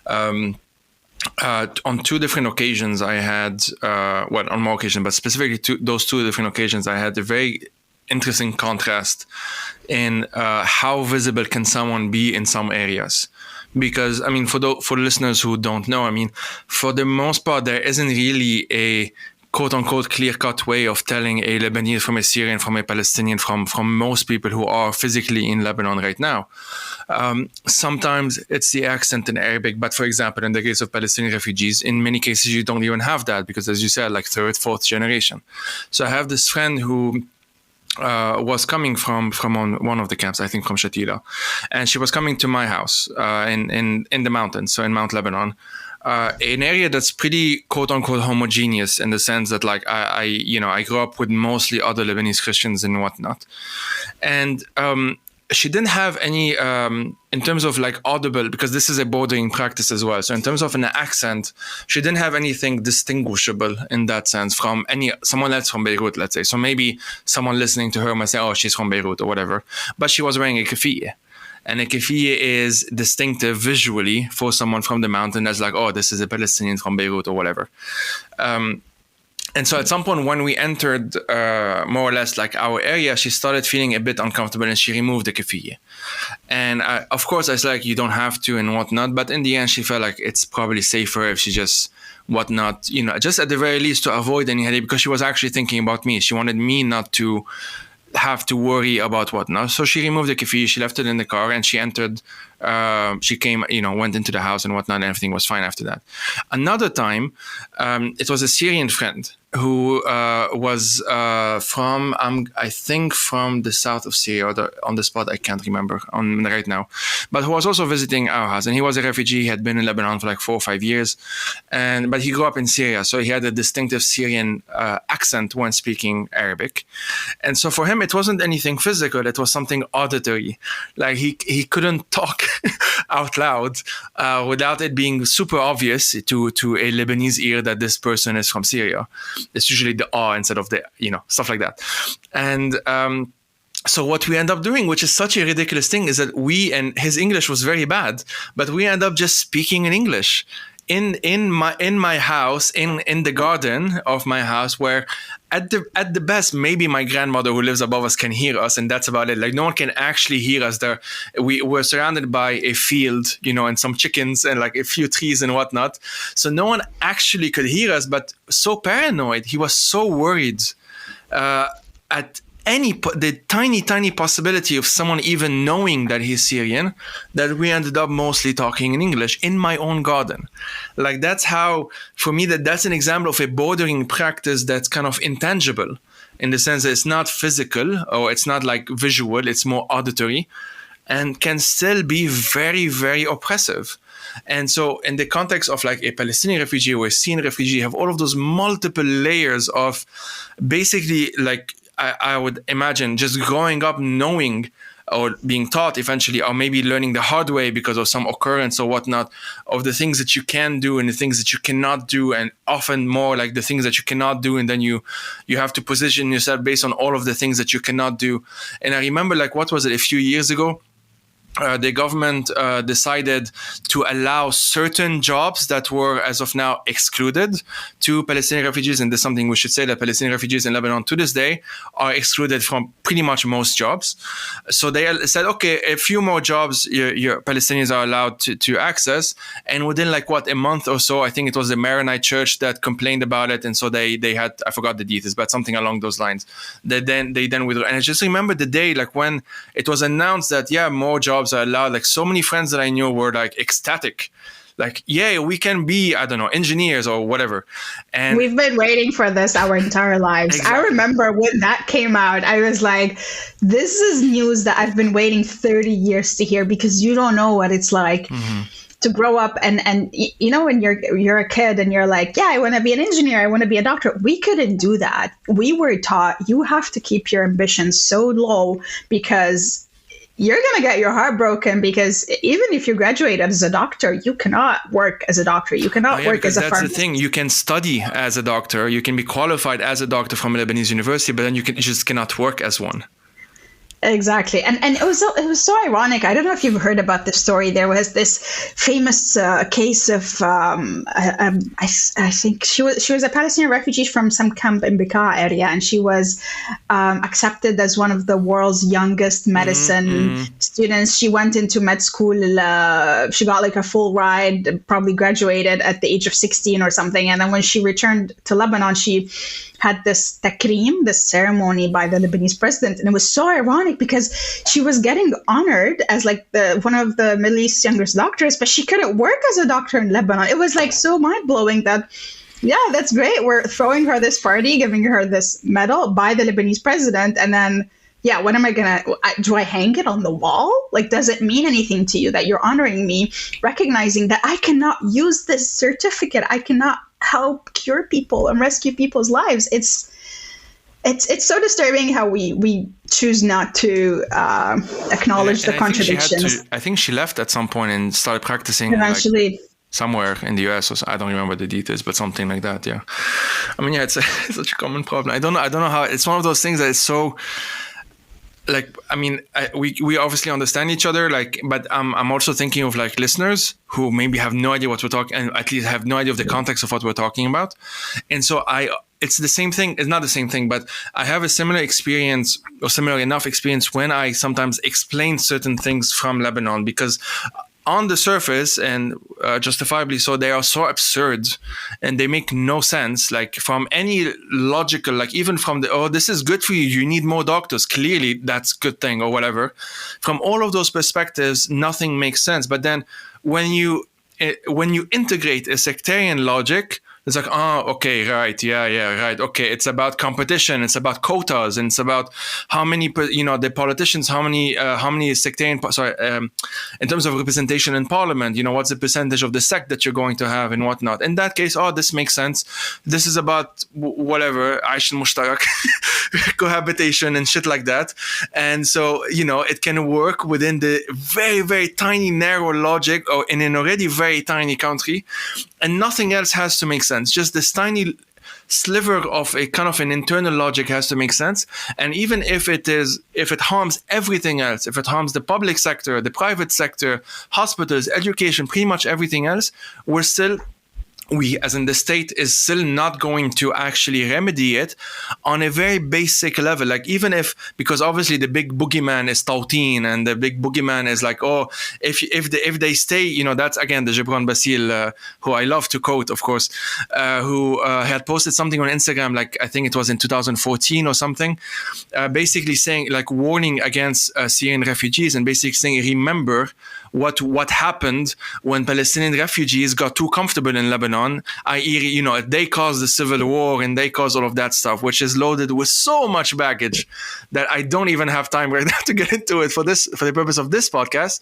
On two different occasions, I had on more occasions, but specifically those two different occasions, I had a very interesting contrast in how visible can someone be in some areas. Because, for listeners who don't know, for the most part, there isn't really a quote-unquote clear-cut way of telling a Lebanese from a Syrian, from a Palestinian, from most people who are physically in Lebanon right now. Sometimes it's the accent in Arabic, but for example, in the case of Palestinian refugees, in many cases you don't even have that because, as you said, like third, fourth generation. So I have this friend who was coming from one of the camps, I think from Shatila, and she was coming to my house in the mountains, so in Mount Lebanon, an area that's pretty quote unquote homogeneous in the sense that like I grew up with mostly other Lebanese Christians and whatnot, and she didn't have any in terms of like audible, because this is a bordering practice as well. So in terms of an accent, she didn't have anything distinguishable in that sense from someone else from Beirut, let's say. So maybe someone listening to her might say, oh, she's from Beirut or whatever. But she was wearing a keffiyeh. And a keffiyeh is distinctive visually for someone from the mountain as like, oh, this is a Palestinian from Beirut or whatever. And so at some point when we entered more or less like our area, she started feeling a bit uncomfortable and she removed the keffiyeh. And of course I was like, you don't have to and whatnot. But in the end, she felt like it's probably safer if she just whatnot, just at the very least to avoid any headache, because she was actually thinking about me. She wanted me not to have to worry about whatnot. So she removed the keffiyeh, she left it in the car, and she entered, she came, went into the house and whatnot, and everything was fine after that. Another time, it was a Syrian friend who was from, I think from the south of Syria, or on the spot, I can't remember right now, but who was also visiting our house. And he was a refugee. He had been in Lebanon for like 4 or 5 years, but he grew up in Syria. So he had a distinctive Syrian accent when speaking Arabic. And so for him, it wasn't anything physical. It was something auditory. Like he couldn't talk out loud without it being super obvious to a Lebanese ear that this person is from Syria. It's usually the instead of the, stuff like that. And so what we end up doing, which is such a ridiculous thing, is that and his English was very bad, but we end up just speaking in English in my house, in the garden of my house, where at the best, maybe my grandmother who lives above us can hear us, and that's about it. Like no one can actually hear us there. We're surrounded by a field, and some chickens and like a few trees and whatnot. So no one actually could hear us, but so paranoid. He was so worried at the tiny possibility of someone even knowing that he's Syrian, that we ended up mostly talking in English in my own garden. Like that's how, for me, that's an example of a bordering practice that's kind of intangible, in the sense that it's not physical or it's not like visual, it's more auditory, and can still be very, very oppressive. And so in the context of like a Palestinian refugee or a Syrian refugee, you have all of those multiple layers of basically like, I would imagine just growing up knowing or being taught eventually, or maybe learning the hard way because of some occurrence or whatnot, of the things that you can do and the things that you cannot do, and often more like the things that you cannot do, and then you have to position yourself based on all of the things that you cannot do. And I remember, like, what was it, a few years ago, the government decided to allow certain jobs that were, as of now, excluded to Palestinian refugees. And there's something we should say, that Palestinian refugees in Lebanon to this day are excluded from pretty much most jobs. So they said, okay, a few more jobs your Palestinians are allowed to access. And within a month or so, I think it was the Maronite church that complained about it. And so they had, I forgot the details, but something along those lines. They then withdrew. And I just remember the day, when it was announced that, more jobs are allowed, so many friends that I knew were ecstatic, yeah, we can be, I don't know, engineers or whatever. And we've been waiting for this our entire lives. Exactly. I remember when that came out, I was like, this is news that I've been waiting 30 years to hear, because you don't know what it's like to grow up and when you're a kid and you're like, yeah, I want to be an engineer, I want to be a doctor. We couldn't do that. We were taught you have to keep your ambitions so low, because you're going to get your heart broken, because even if you graduate as a doctor, you cannot work as a doctor. You cannot work as a pharmacist. That's the thing. You can study as a doctor. You can be qualified as a doctor from a Lebanese university, but then you just cannot work as one. Exactly. And it was so ironic. I don't know if you've heard about this story. There was this famous case of, I think she was a Palestinian refugee from some camp in Bekaa area, and she was accepted as one of the world's youngest medicine students. She went into med school. She got a full ride, probably graduated at the age of 16 or something. And then when she returned to Lebanon, she had this takreem, this ceremony by the Lebanese president. And it was so ironic, because she was getting honored as one of the Middle East's youngest doctors, but she couldn't work as a doctor in Lebanon. It was so mind-blowing that, yeah, that's great. We're throwing her this party, giving her this medal by the Lebanese president. And then, yeah, what am I going to, do I hang it on the wall? Does it mean anything to you that you're honoring me, recognizing that I cannot use this certificate? I cannot help cure people and rescue people's lives. It's so disturbing how we choose not to acknowledge the contradictions. I think she left at some point and started practicing eventually somewhere in the US. I don't remember the details, but something like that. Yeah, I mean, yeah, it's such a common problem. I don't know how. It's one of those things that is so. We obviously understand each other, but I'm also thinking of listeners who maybe have no idea what we're talking, and at least have no idea of the context of what we're talking about. And so it's the same thing. It's not the same thing, but I have a similar experience, or similar enough experience, when I sometimes explain certain things from Lebanon, because on the surface, and justifiably so, they are so absurd and they make no sense. Like from any logical, like even from the, oh, this is good for you, you need more doctors, clearly that's a good thing, or whatever. From all of those perspectives, nothing makes sense. But then when you integrate a sectarian logic, it's like, oh, okay, right, yeah, right, okay. It's about competition, it's about quotas, and it's about how many, the politicians, how many sectarian, in terms of representation in parliament, what's the percentage of the sect that you're going to have and whatnot. In that case, oh, this makes sense. This is about whatever, Aish al-Mushtarak, cohabitation and shit like that. And so, it can work within the very, very tiny, narrow logic, or in an already very tiny country, and nothing else has to make sense. Just this tiny sliver of a kind of an internal logic has to make sense. And even if it harms everything else, if it harms the public sector, the private sector, hospitals, education, pretty much everything else, we, as in the state, is still not going to actually remedy it on a very basic level. Like even because obviously the big boogeyman is Tautin, and the big boogeyman is like, oh, if they stay, that's again the Gibran Basil, who I love to quote, of course, who had posted something on Instagram, like I think it was in 2014 or something, basically saying, like, warning against Syrian refugees, and basically saying, remember what happened when Palestinian refugees got too comfortable in Lebanon, i.e., they caused the civil war and they caused all of that stuff, which is loaded with so much baggage that I don't even have time right now to get into it for the purpose of this podcast.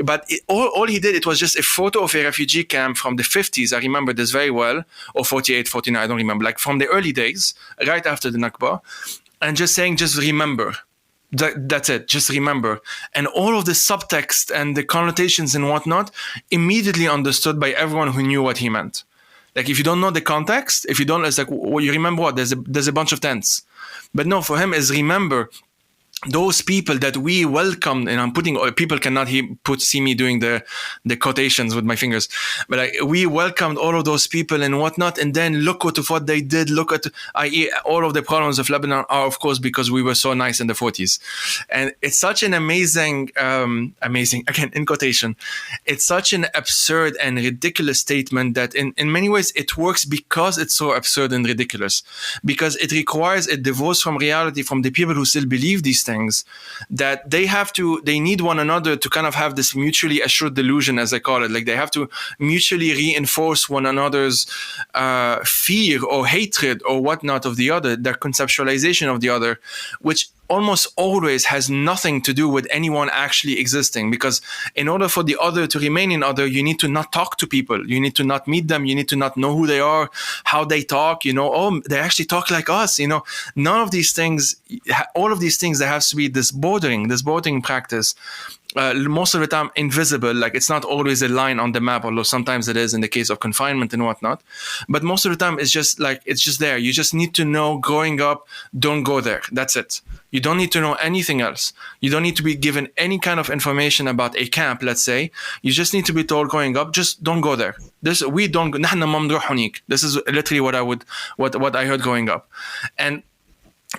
But all he did, it was just a photo of a refugee camp from the 50s. I remember this very well, or 48, 49, I don't remember, like from the early days, right after the Nakba, and just saying, just remember. That's it. Just remember. And all of the subtext and the connotations and whatnot immediately understood by everyone who knew what he meant. Like if you don't know the context, if you don't, it's like, well, you remember what? There's a bunch of tents. But no, for him is remember those people that we welcomed, and I'm putting, people cannot see me doing the quotations with my fingers, but we welcomed all of those people and whatnot, and then look at what they did. Look at, i.e., all of the problems of Lebanon are, of course, because we were so nice in the 40s. And it's such an amazing, again, in quotation, it's such an absurd and ridiculous statement that in many ways it works because it's so absurd and ridiculous, because it requires a divorce from reality from the people who still believe these things, that they need one another to kind of have this mutually assured delusion, as I call it. Like they have to mutually reinforce one another's fear or hatred or whatnot of the other, their conceptualization of the other, which almost always has nothing to do with anyone actually existing. Because in order for the other to remain in other, you need to not talk to people, you need to not meet them, you need to not know who they are, how they talk, oh, they actually talk like us, none of these things, all of these things, there has to be this bordering practice. Most of the time invisible, like it's not always a line on the map, although sometimes it is in the case of confinement and whatnot. But most of the time it's just there. You just need to know growing up, don't go there. That's it. You don't need to know anything else. You don't need to be given any kind of information about a camp, let's say. You just need to be told growing up, just don't go there. This is literally what I heard growing up. And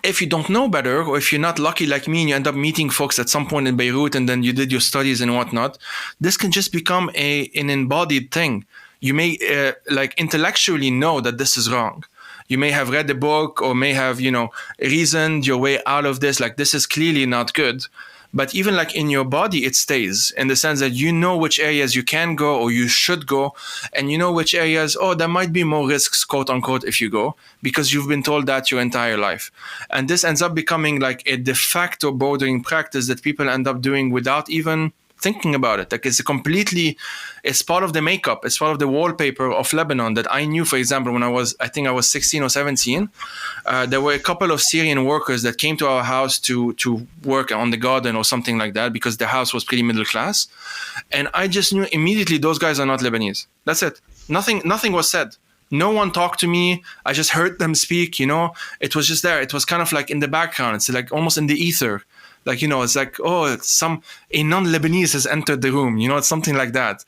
if you don't know better, or if you're not lucky like me and you end up meeting folks at some point in Beirut and then you did your studies and whatnot, this can just become an embodied thing. You may intellectually know that this is wrong. You may have read the book or may have, reasoned your way out of this, like this is clearly not good. But even like in your body, it stays in the sense that you know which areas you can go or you should go. And you know which areas, there might be more risks, quote unquote, if you go, because you've been told that your entire life. And this ends up becoming like a de facto bordering practice that people end up doing without even thinking about it. Like it's part of the makeup, it's part of the wallpaper of Lebanon that I knew. For example, when I was 16 or 17, there were a couple of Syrian workers that came to our house to work on the garden or something like that, because the house was pretty middle class. And I just knew immediately those guys are not Lebanese. That's it. Nothing was said. No one talked to me. I just heard them speak, It was just there. It was kind of like in the background. It's like almost in the ether. Like, it's like, a non-Lebanese has entered the room, it's something like that.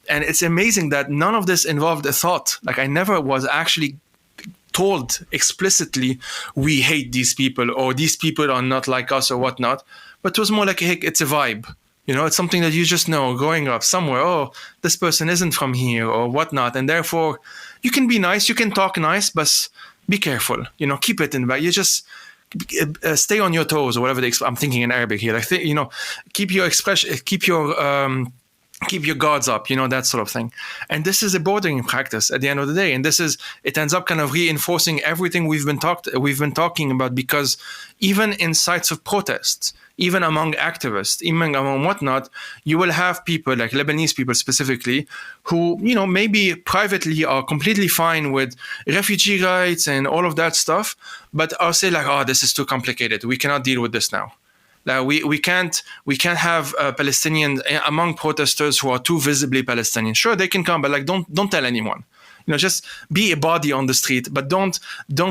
And it's amazing that none of this involved a thought. Like I never was actually told explicitly, we hate these people, or these people are not like us, or whatnot. But it was more like, hey, it's a vibe. It's something that you just know growing up somewhere. Oh, this person isn't from here, or whatnot. And therefore, you can be nice, you can talk nice, but be careful. Keep it in back. You just stay on your toes, or whatever. I'm thinking in Arabic here. Like, keep your expression, keep your guards up, that sort of thing. And this is a bordering practice at the end of the day. And it ends up kind of reinforcing everything we've been talking about, because even in sites of protests, even among activists, even among whatnot, you will have people like Lebanese people specifically who, maybe privately are completely fine with refugee rights and all of that stuff, but are say like, oh, this is too complicated. We cannot deal with this now. We can't have Palestinians among protesters who are too visibly Palestinian. Sure, they can come, but like don't tell anyone. Just be a body on the street, but don't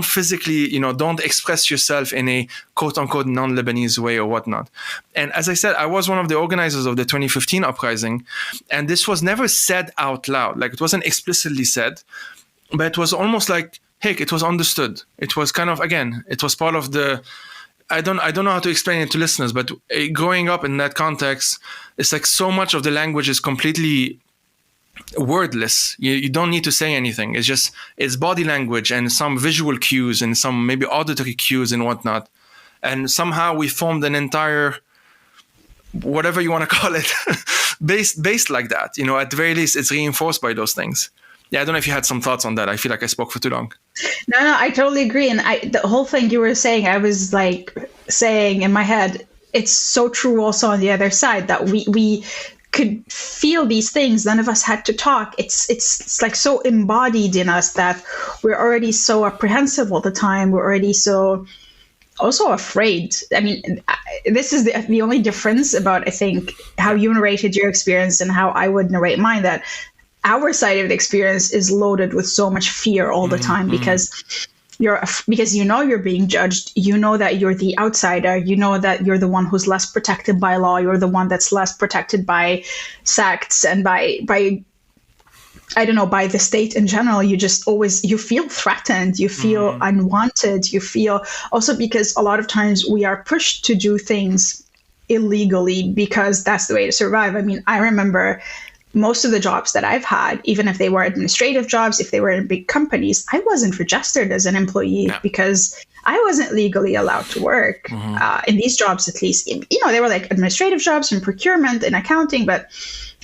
physically, don't express yourself in a quote unquote non-Lebanese way or whatnot. And as I said, I was one of the organizers of the 2015 uprising, and this was never said out loud. Like, it wasn't explicitly said, but it was almost like, heck, it was understood. It was kind of, again, it was part of the. I don't know how to explain it to listeners, but growing up in that context, it's like so much of the language is completely wordless. You don't need to say anything. It's body language and some visual cues and some maybe auditory cues and whatnot. And somehow we formed an entire, whatever you want to call it, based like that. At the very least, it's reinforced by those things. Yeah, I don't know if you had some thoughts on that. I feel like I spoke for too long. No, I totally agree. And the whole thing you were saying, I was like saying in my head, it's so true also on the other side, that we could feel these things. None of us had to talk. It's like so embodied in us that we're already so apprehensive all the time. We're already so also afraid. I mean, this is the only difference about, I think, how you narrated your experience and how I would narrate mine, that our side of the experience is loaded with so much fear all the time, because you're being judged. You know that you're the outsider. You know that you're the one who's less protected by law. You're the one that's less protected by sects and by I don't know, by the state in general. You feel threatened. You feel unwanted. You feel also, because a lot of times we are pushed to do things illegally because that's the way to survive. I mean, I remember most of the jobs that I've had, even if they were administrative jobs, if they were in big companies, I wasn't registered as an employee because I wasn't legally allowed to work in these jobs, at least. They were like administrative jobs in procurement and accounting, but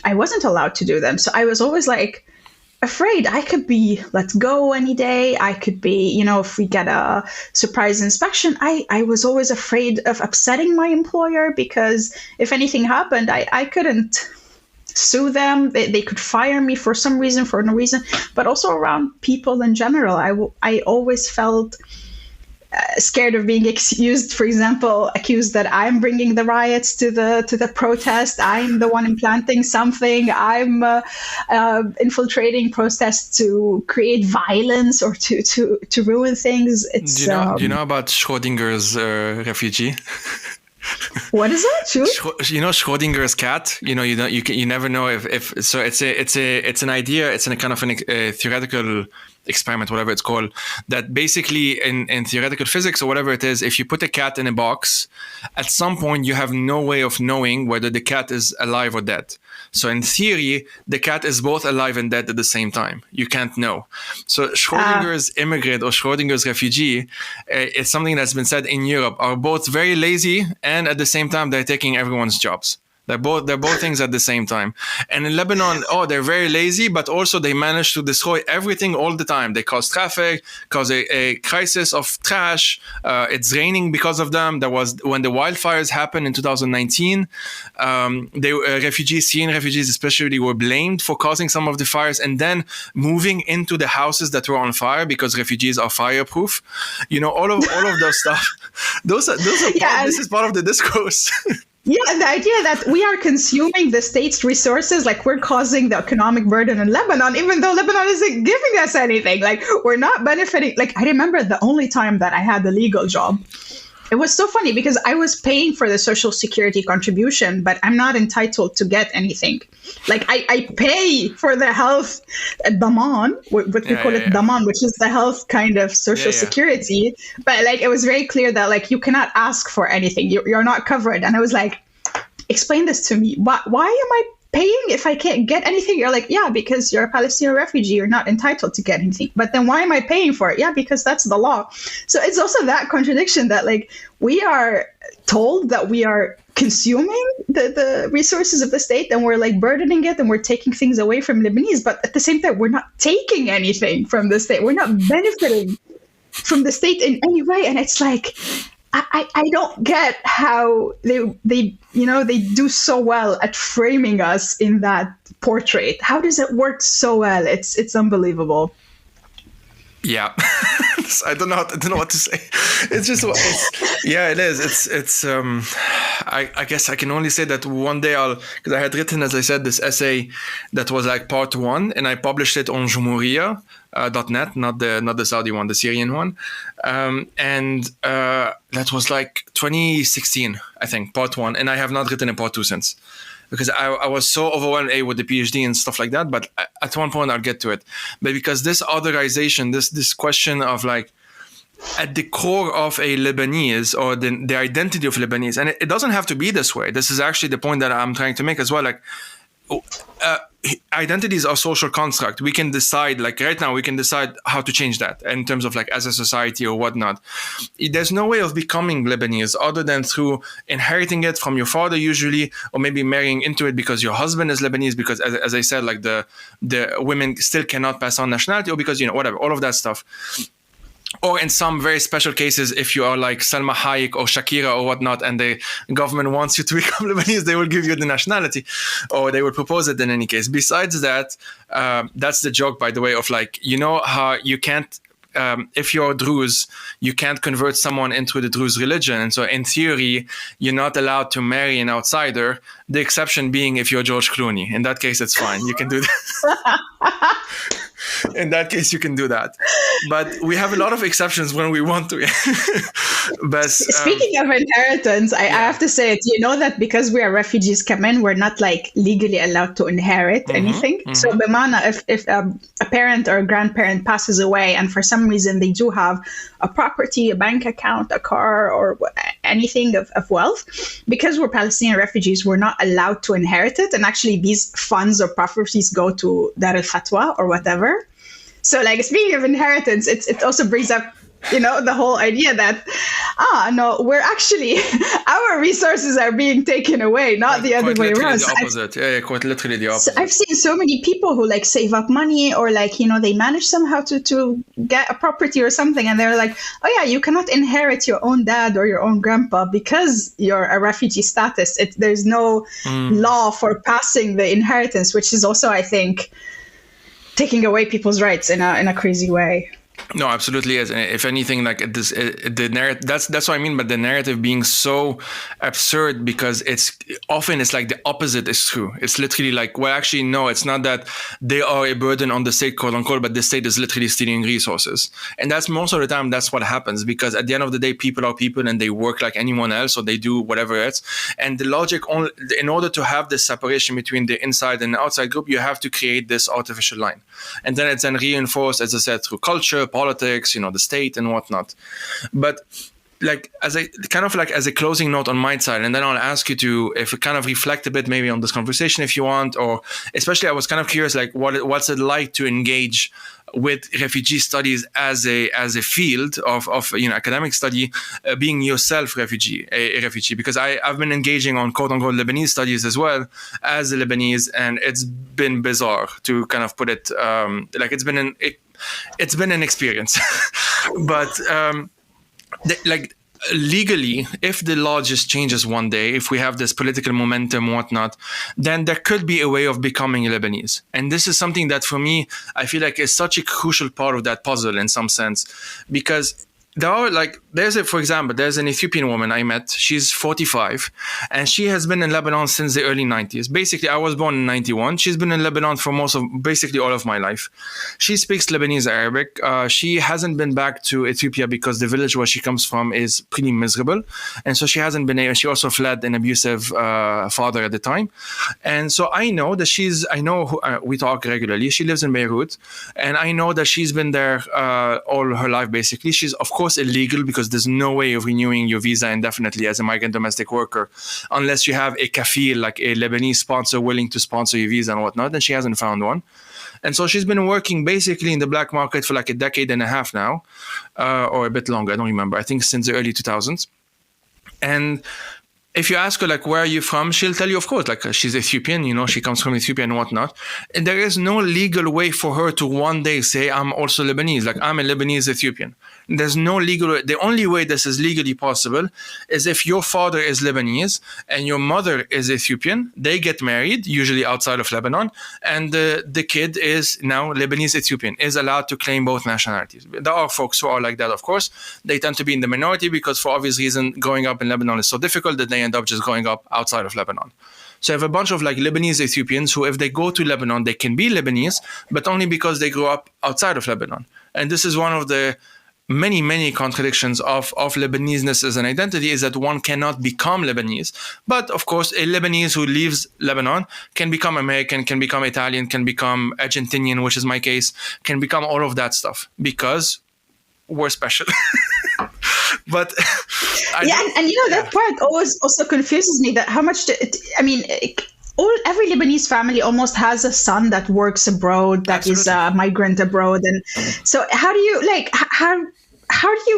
I wasn't allowed to do them. So I was always like afraid. I could be let go any day. I could be, if we get a surprise inspection, I was always afraid of upsetting my employer, because if anything happened, I couldn't sue them. They could fire me for some reason, for no reason. But also around people in general, I always felt scared of being accused that I'm bringing the riots to the protest. I'm the one implanting something. I'm infiltrating protests to create violence or to ruin things. It's do you know about Schrodinger's refugee? What is that? Schrodinger's cat. You never know if so. It's an idea. It's a kind of a theoretical experiment, whatever it's called, that basically in theoretical physics or whatever it is, if you put a cat in a box, at some point you have no way of knowing whether the cat is alive or dead. So in theory, the cat is both alive and dead at the same time. You can't know. So Schrodinger's immigrant or Schrodinger's refugee, it's something that's been said in Europe, are both very lazy and at the same time they're taking everyone's jobs. They're both things at the same time. And in Lebanon, they're very lazy, but also they manage to destroy everything all the time. They cause traffic, cause a crisis of trash. It's raining because of them. There was, when the wildfires happened in 2019, Syrian refugees especially were blamed for causing some of the fires and then moving into the houses that were on fire because refugees are fireproof. All of those stuff. Those are this is part of the discourse. Yeah, and the idea that we are consuming the state's resources, like we're causing the economic burden in Lebanon, even though Lebanon isn't giving us anything. Like, we're not benefiting. Like, I remember the only time that I had a legal job It was so funny because I was paying for the social security contribution, but I'm not entitled to get anything. Like I pay for the health daman, what we call it daman, which is the health kind of social security. But like it was very clear that like you cannot ask for anything. You're not covered. And I was like, explain this to me. Why am I paying if I can't get anything? You're like, yeah, because you're a Palestinian refugee, you're not entitled to get anything. But then why am I paying for it? Yeah, because that's the law. So it's also that contradiction that like we are told that we are consuming the resources of the state and we're like burdening it and we're taking things away from Lebanese. But at the same time, we're not taking anything from the state. We're not benefiting from the state in any way. And it's like, I don't get how they do so well at framing us in that portrait. How does it work so well? It's unbelievable. Yeah, I don't know what to say. It is. It's. I guess I can only say that one day because I had written, as I said, this essay that was like part 1, and I published it on Jumhuriya.net, not the Saudi one, the Syrian one, and that was like 2016, I think, part 1, and I have not written a part 2 since. Because I was so overwhelmed with the PhD and stuff like that, but at one point I'll get to it. But because this otherization, this question of like at the core of a Lebanese or the identity of Lebanese, and it doesn't have to be this way. This is actually the point that I'm trying to make as well. Like identities are social construct. We can decide, like right now, we can decide how to change that in terms of like as a society or whatnot. There's no way of becoming Lebanese other than through inheriting it from your father usually, or maybe marrying into it because your husband is Lebanese, because as I said, like the women still cannot pass on nationality, or because, whatever, all of that stuff. Or in some very special cases, if you are like Salma Hayek or Shakira or whatnot, and the government wants you to become Lebanese, they will give you the nationality, or they will propose it in any case. Besides that, that's the joke, by the way, of like, how you can't, if you're Druze, you can't convert someone into the Druze religion. And so in theory, you're not allowed to marry an outsider, the exception being if you're George Clooney. In that case, it's fine. You can do that. In that case, you can do that. But we have a lot of exceptions when we want to. But speaking of inheritance, I have to say it. You know that because we are refugees come in, we're not like legally allowed to inherit anything. So b'mana, if a parent or a grandparent passes away and for some reason they do have a property, a bank account, a car, or anything of wealth, because we're Palestinian refugees, we're not allowed to inherit it. And actually these funds or properties go to Dar al-Fatwa or whatever. So like speaking of inheritance, it also brings up, the whole idea that, no, we're actually, our resources are being taken away, not the other way around. The opposite. Quite literally the opposite. So I've seen so many people who like save up money or like, they manage somehow to get a property or something. And they're like, oh yeah, you cannot inherit your own dad or your own grandpa because you're a refugee status. There's no law for passing the inheritance, which is also, I think, taking away people's rights in a crazy way. No, absolutely is. And if anything, like this, the narrative, that's what I mean. But the narrative being so absurd because it's like the opposite is true. It's literally like, well, actually, no, it's not that they are a burden on the state, quote unquote, but the state is literally stealing resources. And that's most of the time, that's what happens, because at the end of the day, people are people and they work like anyone else, or they do whatever else. And the logic, in order to have this separation between the inside and the outside group, you have to create this artificial line. And then it's then reinforced, as I said, through culture, politics, the state and whatnot. But like as a closing note on my side, and then I'll ask you to, if you kind of reflect a bit maybe on this conversation if you want, or especially I was kind of curious, like what's it like to engage with refugee studies as a field of academic study, being yourself a refugee, because I've been engaging on quote unquote Lebanese studies as well as a Lebanese, and it's been bizarre to kind of put it like it's been an experience. But legally, if the law just changes one day, if we have this political momentum, whatnot, then there could be a way of becoming Lebanese. And this is something that for me, I feel like is such a crucial part of that puzzle in some sense, because For example, there's an Ethiopian woman I met. She's 45 and she has been in Lebanon since the early 90s. Basically, I was born in 91. She's been in Lebanon for basically all of my life. She speaks Lebanese Arabic. She hasn't been back to Ethiopia because the village where she comes from is pretty miserable. And so she hasn't been able, she also fled an abusive father at the time. And so I know that we talk regularly. She lives in Beirut and I know that she's been there all her life, basically. She's, of course, illegal because there's no way of renewing your visa indefinitely as a migrant domestic worker unless you have a kafil, like a Lebanese sponsor willing to sponsor your visa and whatnot, and she hasn't found one. And so she's been working basically in the black market for like a decade and a half now, or a bit longer, I don't remember, I think since the early 2000s. And if you ask her, like, where are you from? She'll tell you, of course, like, she's Ethiopian, she comes from Ethiopia and whatnot. And there is no legal way for her to one day say, I'm also Lebanese, like, I'm a Lebanese Ethiopian. There's no legal way. The only way this is legally possible is if your father is Lebanese and your mother is Ethiopian. They get married, usually outside of Lebanon, and the kid is now Lebanese Ethiopian, is allowed to claim both nationalities. There are folks who are like that, of course. They tend to be in the minority because, for obvious reason, growing up in Lebanon is so difficult that they end up just growing up outside of Lebanon. So you have a bunch of like Lebanese Ethiopians who, if they go to Lebanon, they can be Lebanese, but only because they grew up outside of Lebanon. And this is one of the many contradictions of Lebanese-ness as an identity, is that one cannot become Lebanese. But of course, a Lebanese who leaves Lebanon can become American, can become Italian, can become Argentinian, which is my case, can become all of that stuff because we're special. But that part always also confuses me, that how much every Lebanese family almost has a son that works abroad, that Absolutely. Is a migrant abroad. And so how do you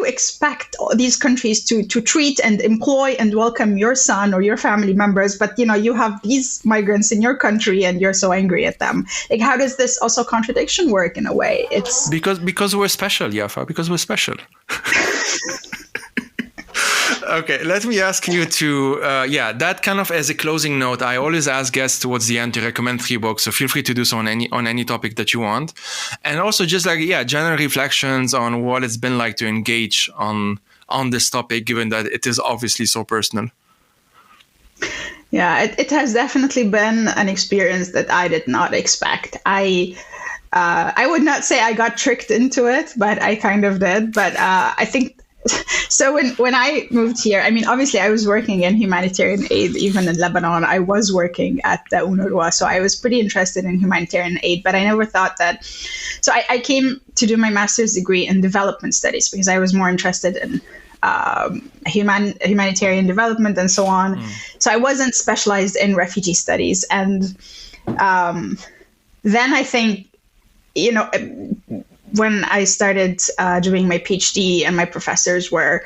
expect these countries to treat and employ and welcome your son or your family members, but you have these migrants in your country and you're so angry at them? Like, how does this also contradiction work in a way? It's because we're special, Yafa, because we're special. Okay, let me ask you to, that kind of as a closing note. I always ask guests towards the end to recommend 3 books, so feel free to do so on any topic that you want. And also just general reflections on what it's been like to engage on this topic, given that it is obviously so personal. Yeah, it has definitely been an experience that I did not expect. I would not say I got tricked into it, but I kind of did. But I think... So when I moved here, obviously I was working in humanitarian aid. Even in Lebanon, I was working at the UNRWA, so I was pretty interested in humanitarian aid, but I never thought that. So I came to do my master's degree in development studies because I was more interested in humanitarian development and so on. So I wasn't specialized in refugee studies. And then I think, when I started doing my PhD, and my professors were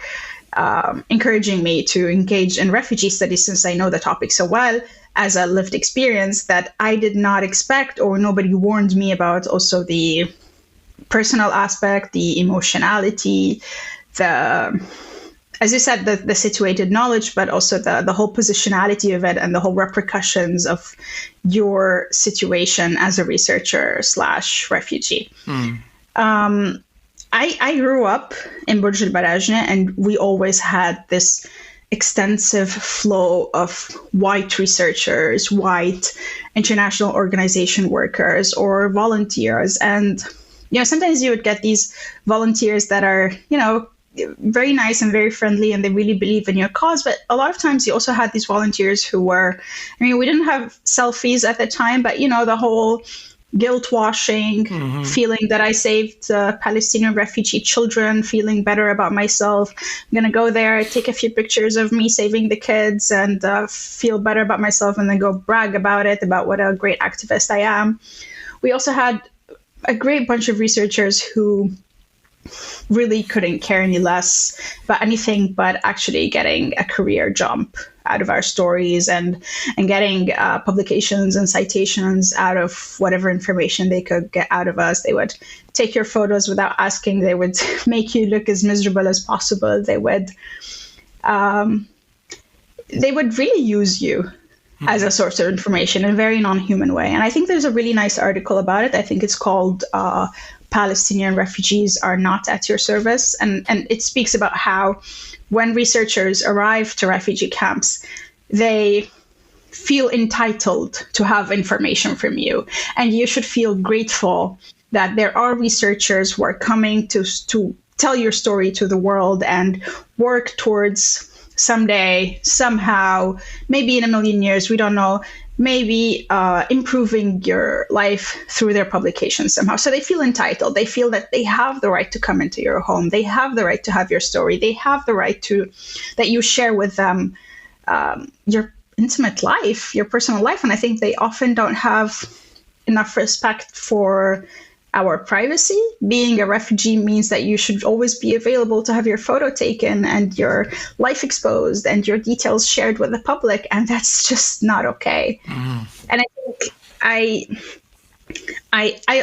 encouraging me to engage in refugee studies, since I know the topic so well as a lived experience, that I did not expect, or nobody warned me about, also the personal aspect, the emotionality, as you said, the situated knowledge, but also the whole positionality of it and the whole repercussions of your situation as a researcher / refugee. I grew up in Burj El Barajneh, and we always had this extensive flow of white researchers, white international organization workers, or volunteers. And, sometimes you would get these volunteers that are, very nice and very friendly, and they really believe in your cause. But a lot of times you also had these volunteers who were, we didn't have selfies at the time, but, the whole guilt washing, feeling that I saved Palestinian refugee children, feeling better about myself. I'm going to go there, take a few pictures of me saving the kids, and feel better about myself, and then go brag about it, about what a great activist I am. We also had a great bunch of researchers who really couldn't care any less about anything but actually getting a career jump out of our stories, and getting publications and citations out of whatever information they could get out of us. They would take your photos without asking. They would make you look as miserable as possible. They would really use you as a source of information in a very non-human way. And I think there's a really nice article about it. I think it's called Palestinian refugees are not at your service. And it speaks about how when researchers arrive to refugee camps, they feel entitled to have information from you. And you should feel grateful that there are researchers who are coming to tell your story to the world and work towards someday, somehow, maybe in a million years, we don't know, maybe improving your life through their publications somehow. So they feel entitled. They feel that they have the right to come into your home. They have the right to have your story. They have the right that you share with them your intimate life, your personal life. And I think they often don't have enough respect for our privacy. Being a refugee means that you should always be available to have your photo taken and your life exposed and your details shared with the public. And that's just not okay. And I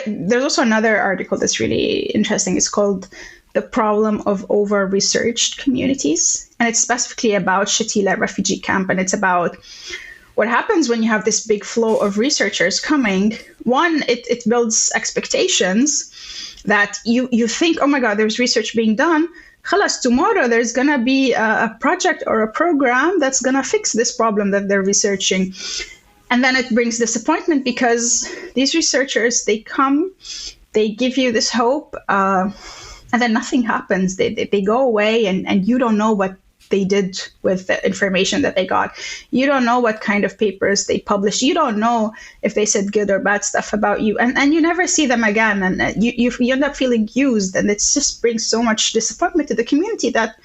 think there's also another article that's really interesting. It's called The Problem of Over-Researched Communities. And it's specifically about Shatila refugee camp. And it's about what happens when you have this big flow of researchers coming. One, it builds expectations that you think, oh my God, there's research being done. Khalas, tomorrow there's going to be a project or a program that's going to fix this problem that they're researching. And then it brings disappointment because these researchers, they come, they give you this hope, and then nothing happens. They go away and you don't know what they did with the information that they got. You don't know what kind of papers they published. You don't know if they said good or bad stuff about you. And you never see them again. And you end up feeling used. And it just brings so much disappointment to the community that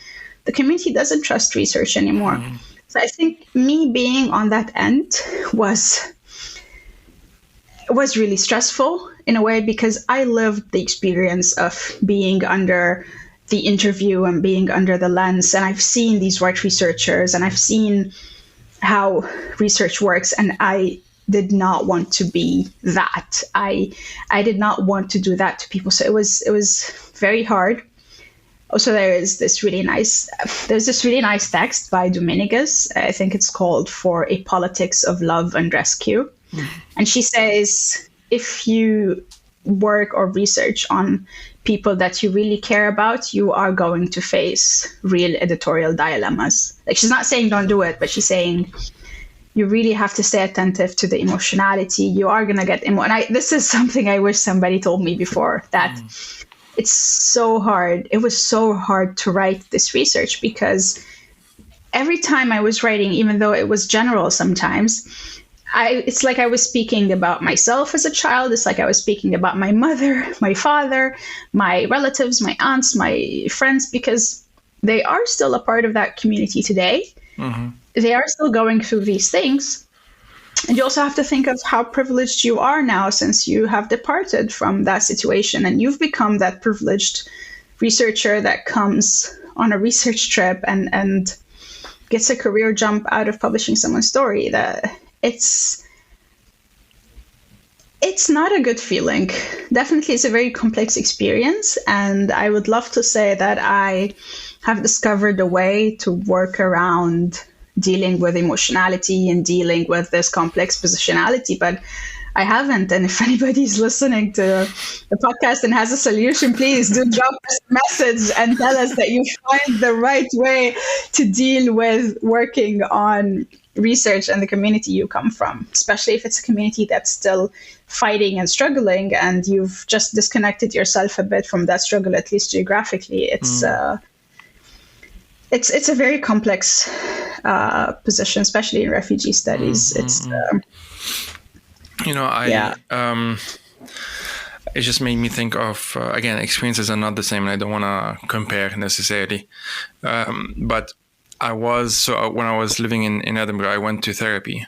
the community doesn't trust research anymore. So I think me being on that end was really stressful in a way, because I lived the experience of being under the interview and being under the lens. And I've seen these white researchers and I've seen how research works. And I did not want to be that. I did not want to do that to people. So it was very hard. Also, there's this really nice text by Dominguez. I think it's called For a Politics of Love and Rescue. And she says, if you work or research on people that you really care about, you are going to face real editorial dilemmas. Like, she's not saying don't do it, but she's saying you really have to stay attentive to the emotionality. You are going to get this is something I wish somebody told me before, that it's so hard. It was so hard to write this research, because every time I was writing, even though it was general sometimes, it's like I was speaking about myself as a child. It's like I was speaking about my mother, my father, my relatives, my aunts, my friends, because they are still a part of that community today. They are still going through these things. And you also have to think of how privileged you are now, since you have departed from that situation and you've become that privileged researcher that comes on a research trip and gets a career jump out of publishing someone's story. That it's not a good feeling. Definitely, it's a very complex experience. And I would love to say that I have discovered a way to work around dealing with emotionality and dealing with this complex positionality, but I haven't. And if anybody's listening to the podcast and has a solution, please do drop us a message and tell us that you find the right way to deal with working on research and the community you come from, especially if it's a community that's still fighting and struggling and you've just disconnected yourself a bit from that struggle, at least geographically. It's a very complex position, especially in refugee studies. It just made me think of, again, experiences are not the same, and I don't want to compare necessarily. But when I was living in Edinburgh, I went to therapy.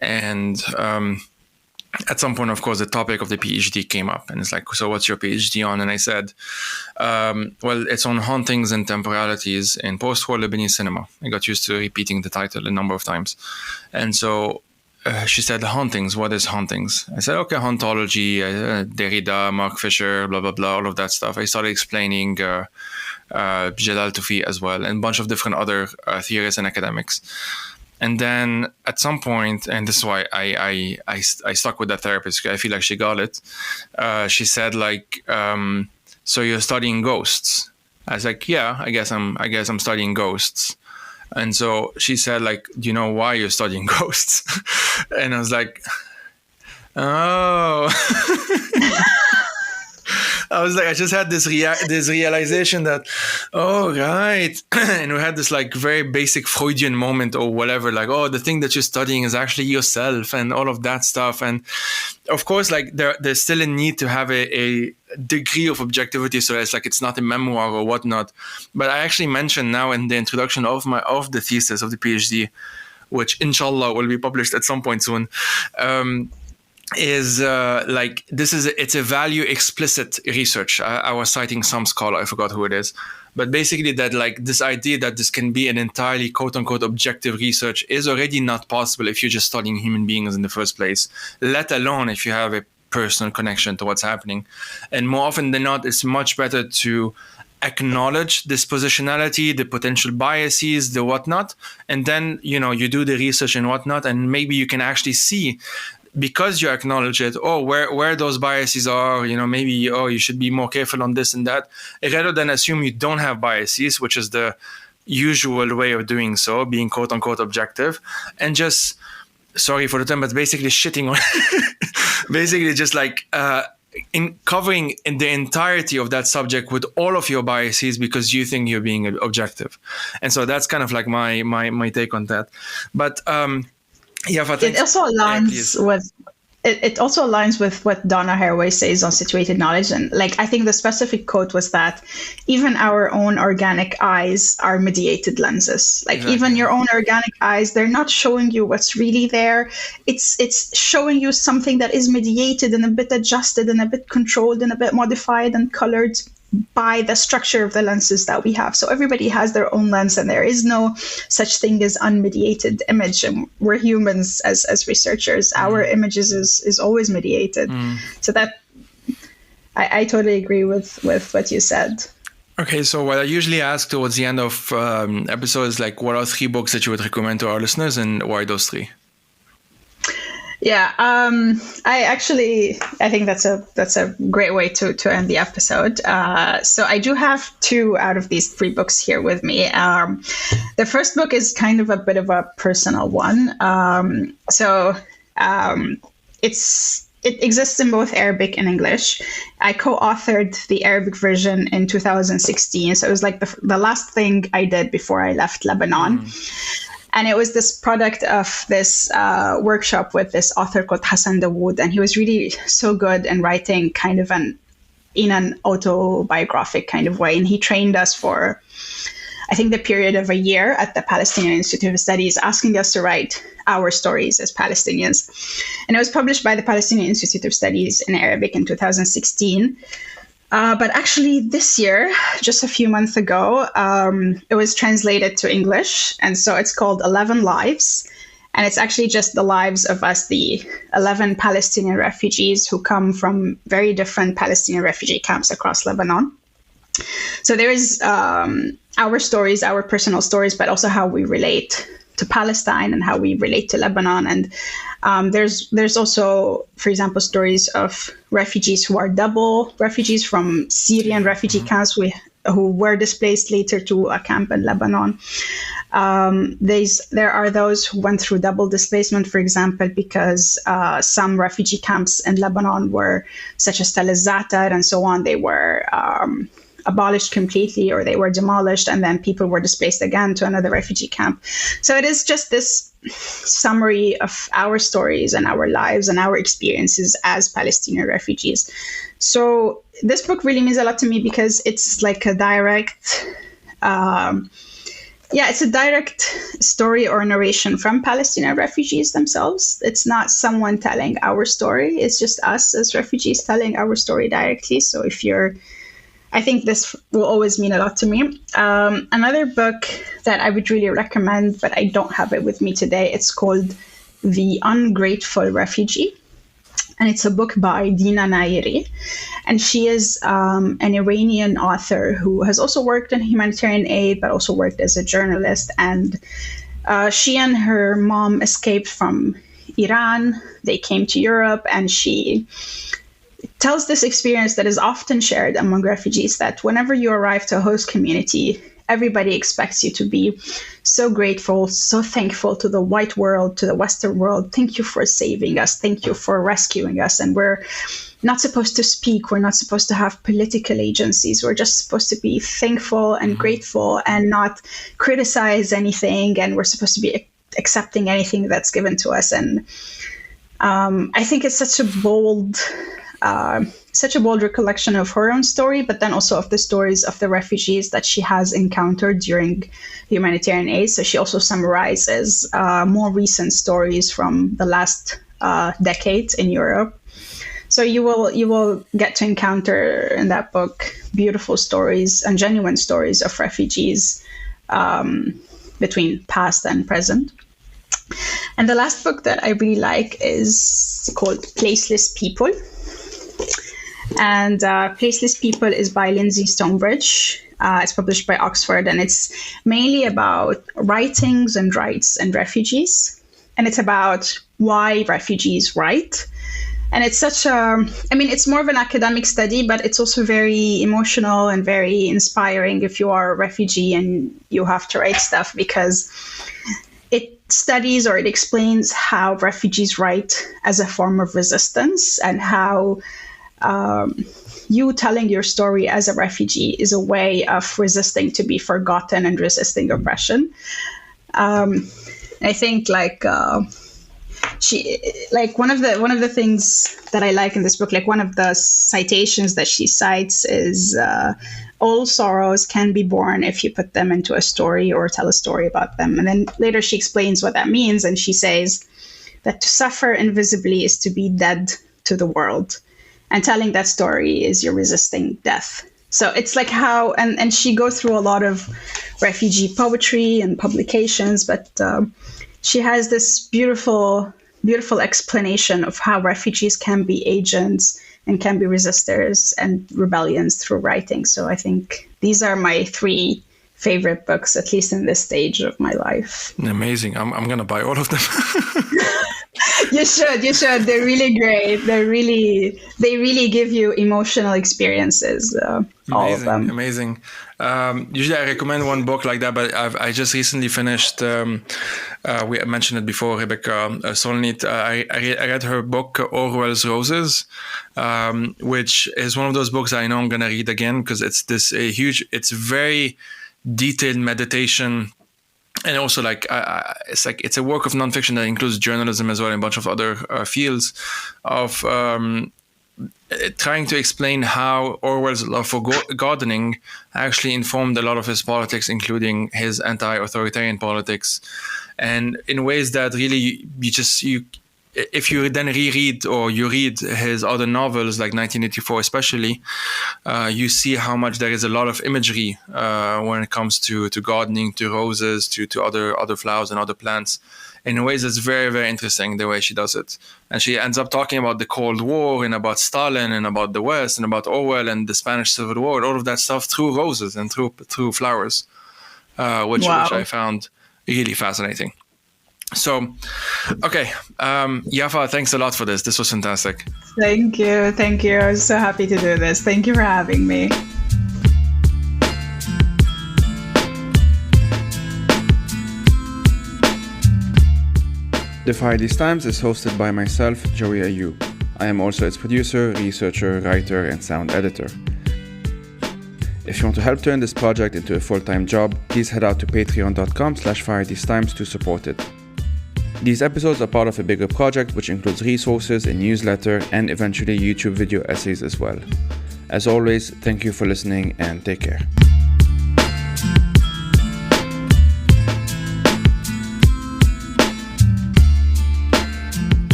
And at some point, of course, the topic of the PhD came up. And it's like, so what's your PhD on? And I said, well, it's on hauntings and temporalities in post-war Lebanese cinema. I got used to repeating the title a number of times. And so she said, hauntings, what is hauntings? I said, okay, hauntology, Derrida, Mark Fisher, blah, blah, blah, all of that stuff. I started explaining Jalal Toufi as well, and a bunch of different other theorists and academics. And then at some point, and this is why I stuck with that therapist, because I feel like she got it. She said like, so you're studying ghosts. I was like, yeah, I guess I'm studying ghosts. And so she said like, do you know why you're studying ghosts? And I was like, oh. I was like, I just had this realization that, oh, right. And we had this like very basic Freudian moment or whatever, like, oh, the thing that you're studying is actually yourself and all of that stuff. And of course, like there's still a need to have a degree of objectivity. So it's like, it's not a memoir or whatnot. But I actually mentioned now in the introduction of the thesis of the PhD, which inshallah will be published at some point soon, is like it's a value explicit research. I was citing some scholar, I forgot who it is, but basically that like this idea that this can be an entirely quote unquote objective research is already not possible if you're just studying human beings in the first place, let alone if you have a personal connection to what's happening. And more often than not, it's much better to acknowledge this positionality, the potential biases, the whatnot, and then you do the research and whatnot, and maybe you can actually see, because you acknowledge it, where those biases are, maybe, you should be more careful on this and that, rather than assume you don't have biases, which is the usual way of doing so, being quote unquote objective, and just, sorry for the term, but basically shitting on, basically just like in covering in the entirety of that subject with all of your biases because you think you're being objective. And so that's kind of like my take on that. But yeah, but it also aligns with it also aligns with what Donna Haraway says on situated knowledge. And like, I think the specific quote was that even our own organic eyes are mediated lenses. Like exactly. Even your own organic eyes, they're not showing you what's really there. It's showing you something that is mediated and a bit adjusted and a bit controlled and a bit modified and colored by the structure of the lenses that we have. So everybody has their own lens, and there is no such thing as unmediated image. And we're humans as researchers. Our images is always mediated. So that I totally agree with what you said. Okay, so what I usually ask towards the end of episodes, like, what are 3 books that you would recommend to our listeners, and why those 3? Yeah, I think that's a great way to end the episode. So I do have 2 out of these 3 books here with me. The first book is kind of a bit of a personal one. It exists in both Arabic and English. I co-authored the Arabic version in 2016. So it was like the last thing I did before I left Lebanon. And it was this product of this workshop with this author called Hassan Dawood. And he was really so good in writing kind of in an autobiographic kind of way. And he trained us for, I think, the period of a year at the Palestinian Institute of Studies, asking us to write our stories as Palestinians. And it was published by the Palestinian Institute of Studies in Arabic in 2016. But actually this year, just a few months ago, it was translated to English. And so it's called 11 Lives. And it's actually just the lives of us, the 11 Palestinian refugees who come from very different Palestinian refugee camps across Lebanon. So there is our stories, our personal stories, but also how we relate to Palestine and how we relate to Lebanon. And there's also, for example, stories of refugees who are double refugees from Syrian refugee camps who were displaced later to a camp in Lebanon. There are those who went through double displacement, for example, because some refugee camps in Lebanon were, such as Tel Zatar and so on, they were abolished completely, or they were demolished, and then people were displaced again to another refugee camp. So it is just this summary of our stories and our lives and our experiences as Palestinian refugees. So this book really means a lot to me because it's like a direct, it's a direct story or narration from Palestinian refugees themselves. It's not someone telling our story. It's just us as refugees telling our story directly. So I think this will always mean a lot to me. Another book that I would really recommend, but I don't have it with me today, it's called The Ungrateful Refugee. And it's a book by Dina Nairi. And she is an Iranian author who has also worked in humanitarian aid, but also worked as a journalist. And She and her mom escaped from Iran. They came to Europe, and she tells this experience that is often shared among refugees, that whenever you arrive to a host community, everybody expects you to be so grateful, so thankful to the white world, to the Western world. Thank you for saving us. Thank you for rescuing us. And we're not supposed to speak. We're not supposed to have political agencies. We're just supposed to be thankful and grateful and not criticize anything. And we're supposed to be accepting anything that's given to us. And I think it's such a bold recollection of her own story, but then also of the stories of the refugees that she has encountered during humanitarian aid. So she also summarizes more recent stories from the last decade in Europe. So you will get to encounter in that book beautiful stories and genuine stories of refugees between past and present. And the last book that I really like is called Placeless People. And Placeless People is by Lindsay Stonebridge. It's published by Oxford, and it's mainly about writings and rights and refugees. And it's about why refugees write. And it's it's more of an academic study, but it's also very emotional and very inspiring if you are a refugee and you have to write stuff, because it studies or it explains how refugees write as a form of resistance, and how you telling your story as a refugee is a way of resisting to be forgotten and resisting oppression. I think one of the things that I like in this book, like one of the citations that she cites is all sorrows can be born if you put them into a story or tell a story about them. And then later she explains what that means, and she says that to suffer invisibly is to be dead to the world. And telling that story is you're resisting death. So it's like how, and she goes through a lot of refugee poetry and publications, but she has this beautiful explanation of how refugees can be agents and can be resistors and rebellions through writing. So I think these are my 3 favorite books, at least in this stage of my life. Amazing. I'm going to buy all of them. You should. They're really great. They really give you emotional experiences. All of them. Amazing. Usually I recommend one book like that, but I just recently finished, we mentioned it before, Rebecca Solnit. I read her book, Orwell's Roses, which is one of those books I know I'm going to read again, because it's very detailed meditation. And also, it's a work of nonfiction that includes journalism as well and a bunch of other fields of trying to explain how Orwell's love for gardening actually informed a lot of his politics, including his anti-authoritarian politics, and in ways that really if you then reread or you read his other novels, like 1984 especially, you see how much there is a lot of imagery when it comes to gardening, to roses, to other flowers and other plants, in ways that's very, very interesting, the way she does it. And she ends up talking about the Cold War and about Stalin and about the West and about Orwell and the Spanish Civil War, all of that stuff through roses and through flowers, which I found really fascinating. So, okay, Yafa, thanks a lot for this. This was fantastic. Thank you. I was so happy to do this. Thank you for having me. The Fire These Times is hosted by myself, Joey Ayoub. I am also its producer, researcher, writer, and sound editor. If you want to help turn this project into a full-time job, please head out to patreon.com/firethesetimes to support it. These episodes are part of a bigger project which includes resources, a newsletter, and eventually YouTube video essays as well. As always, thank you for listening and take care.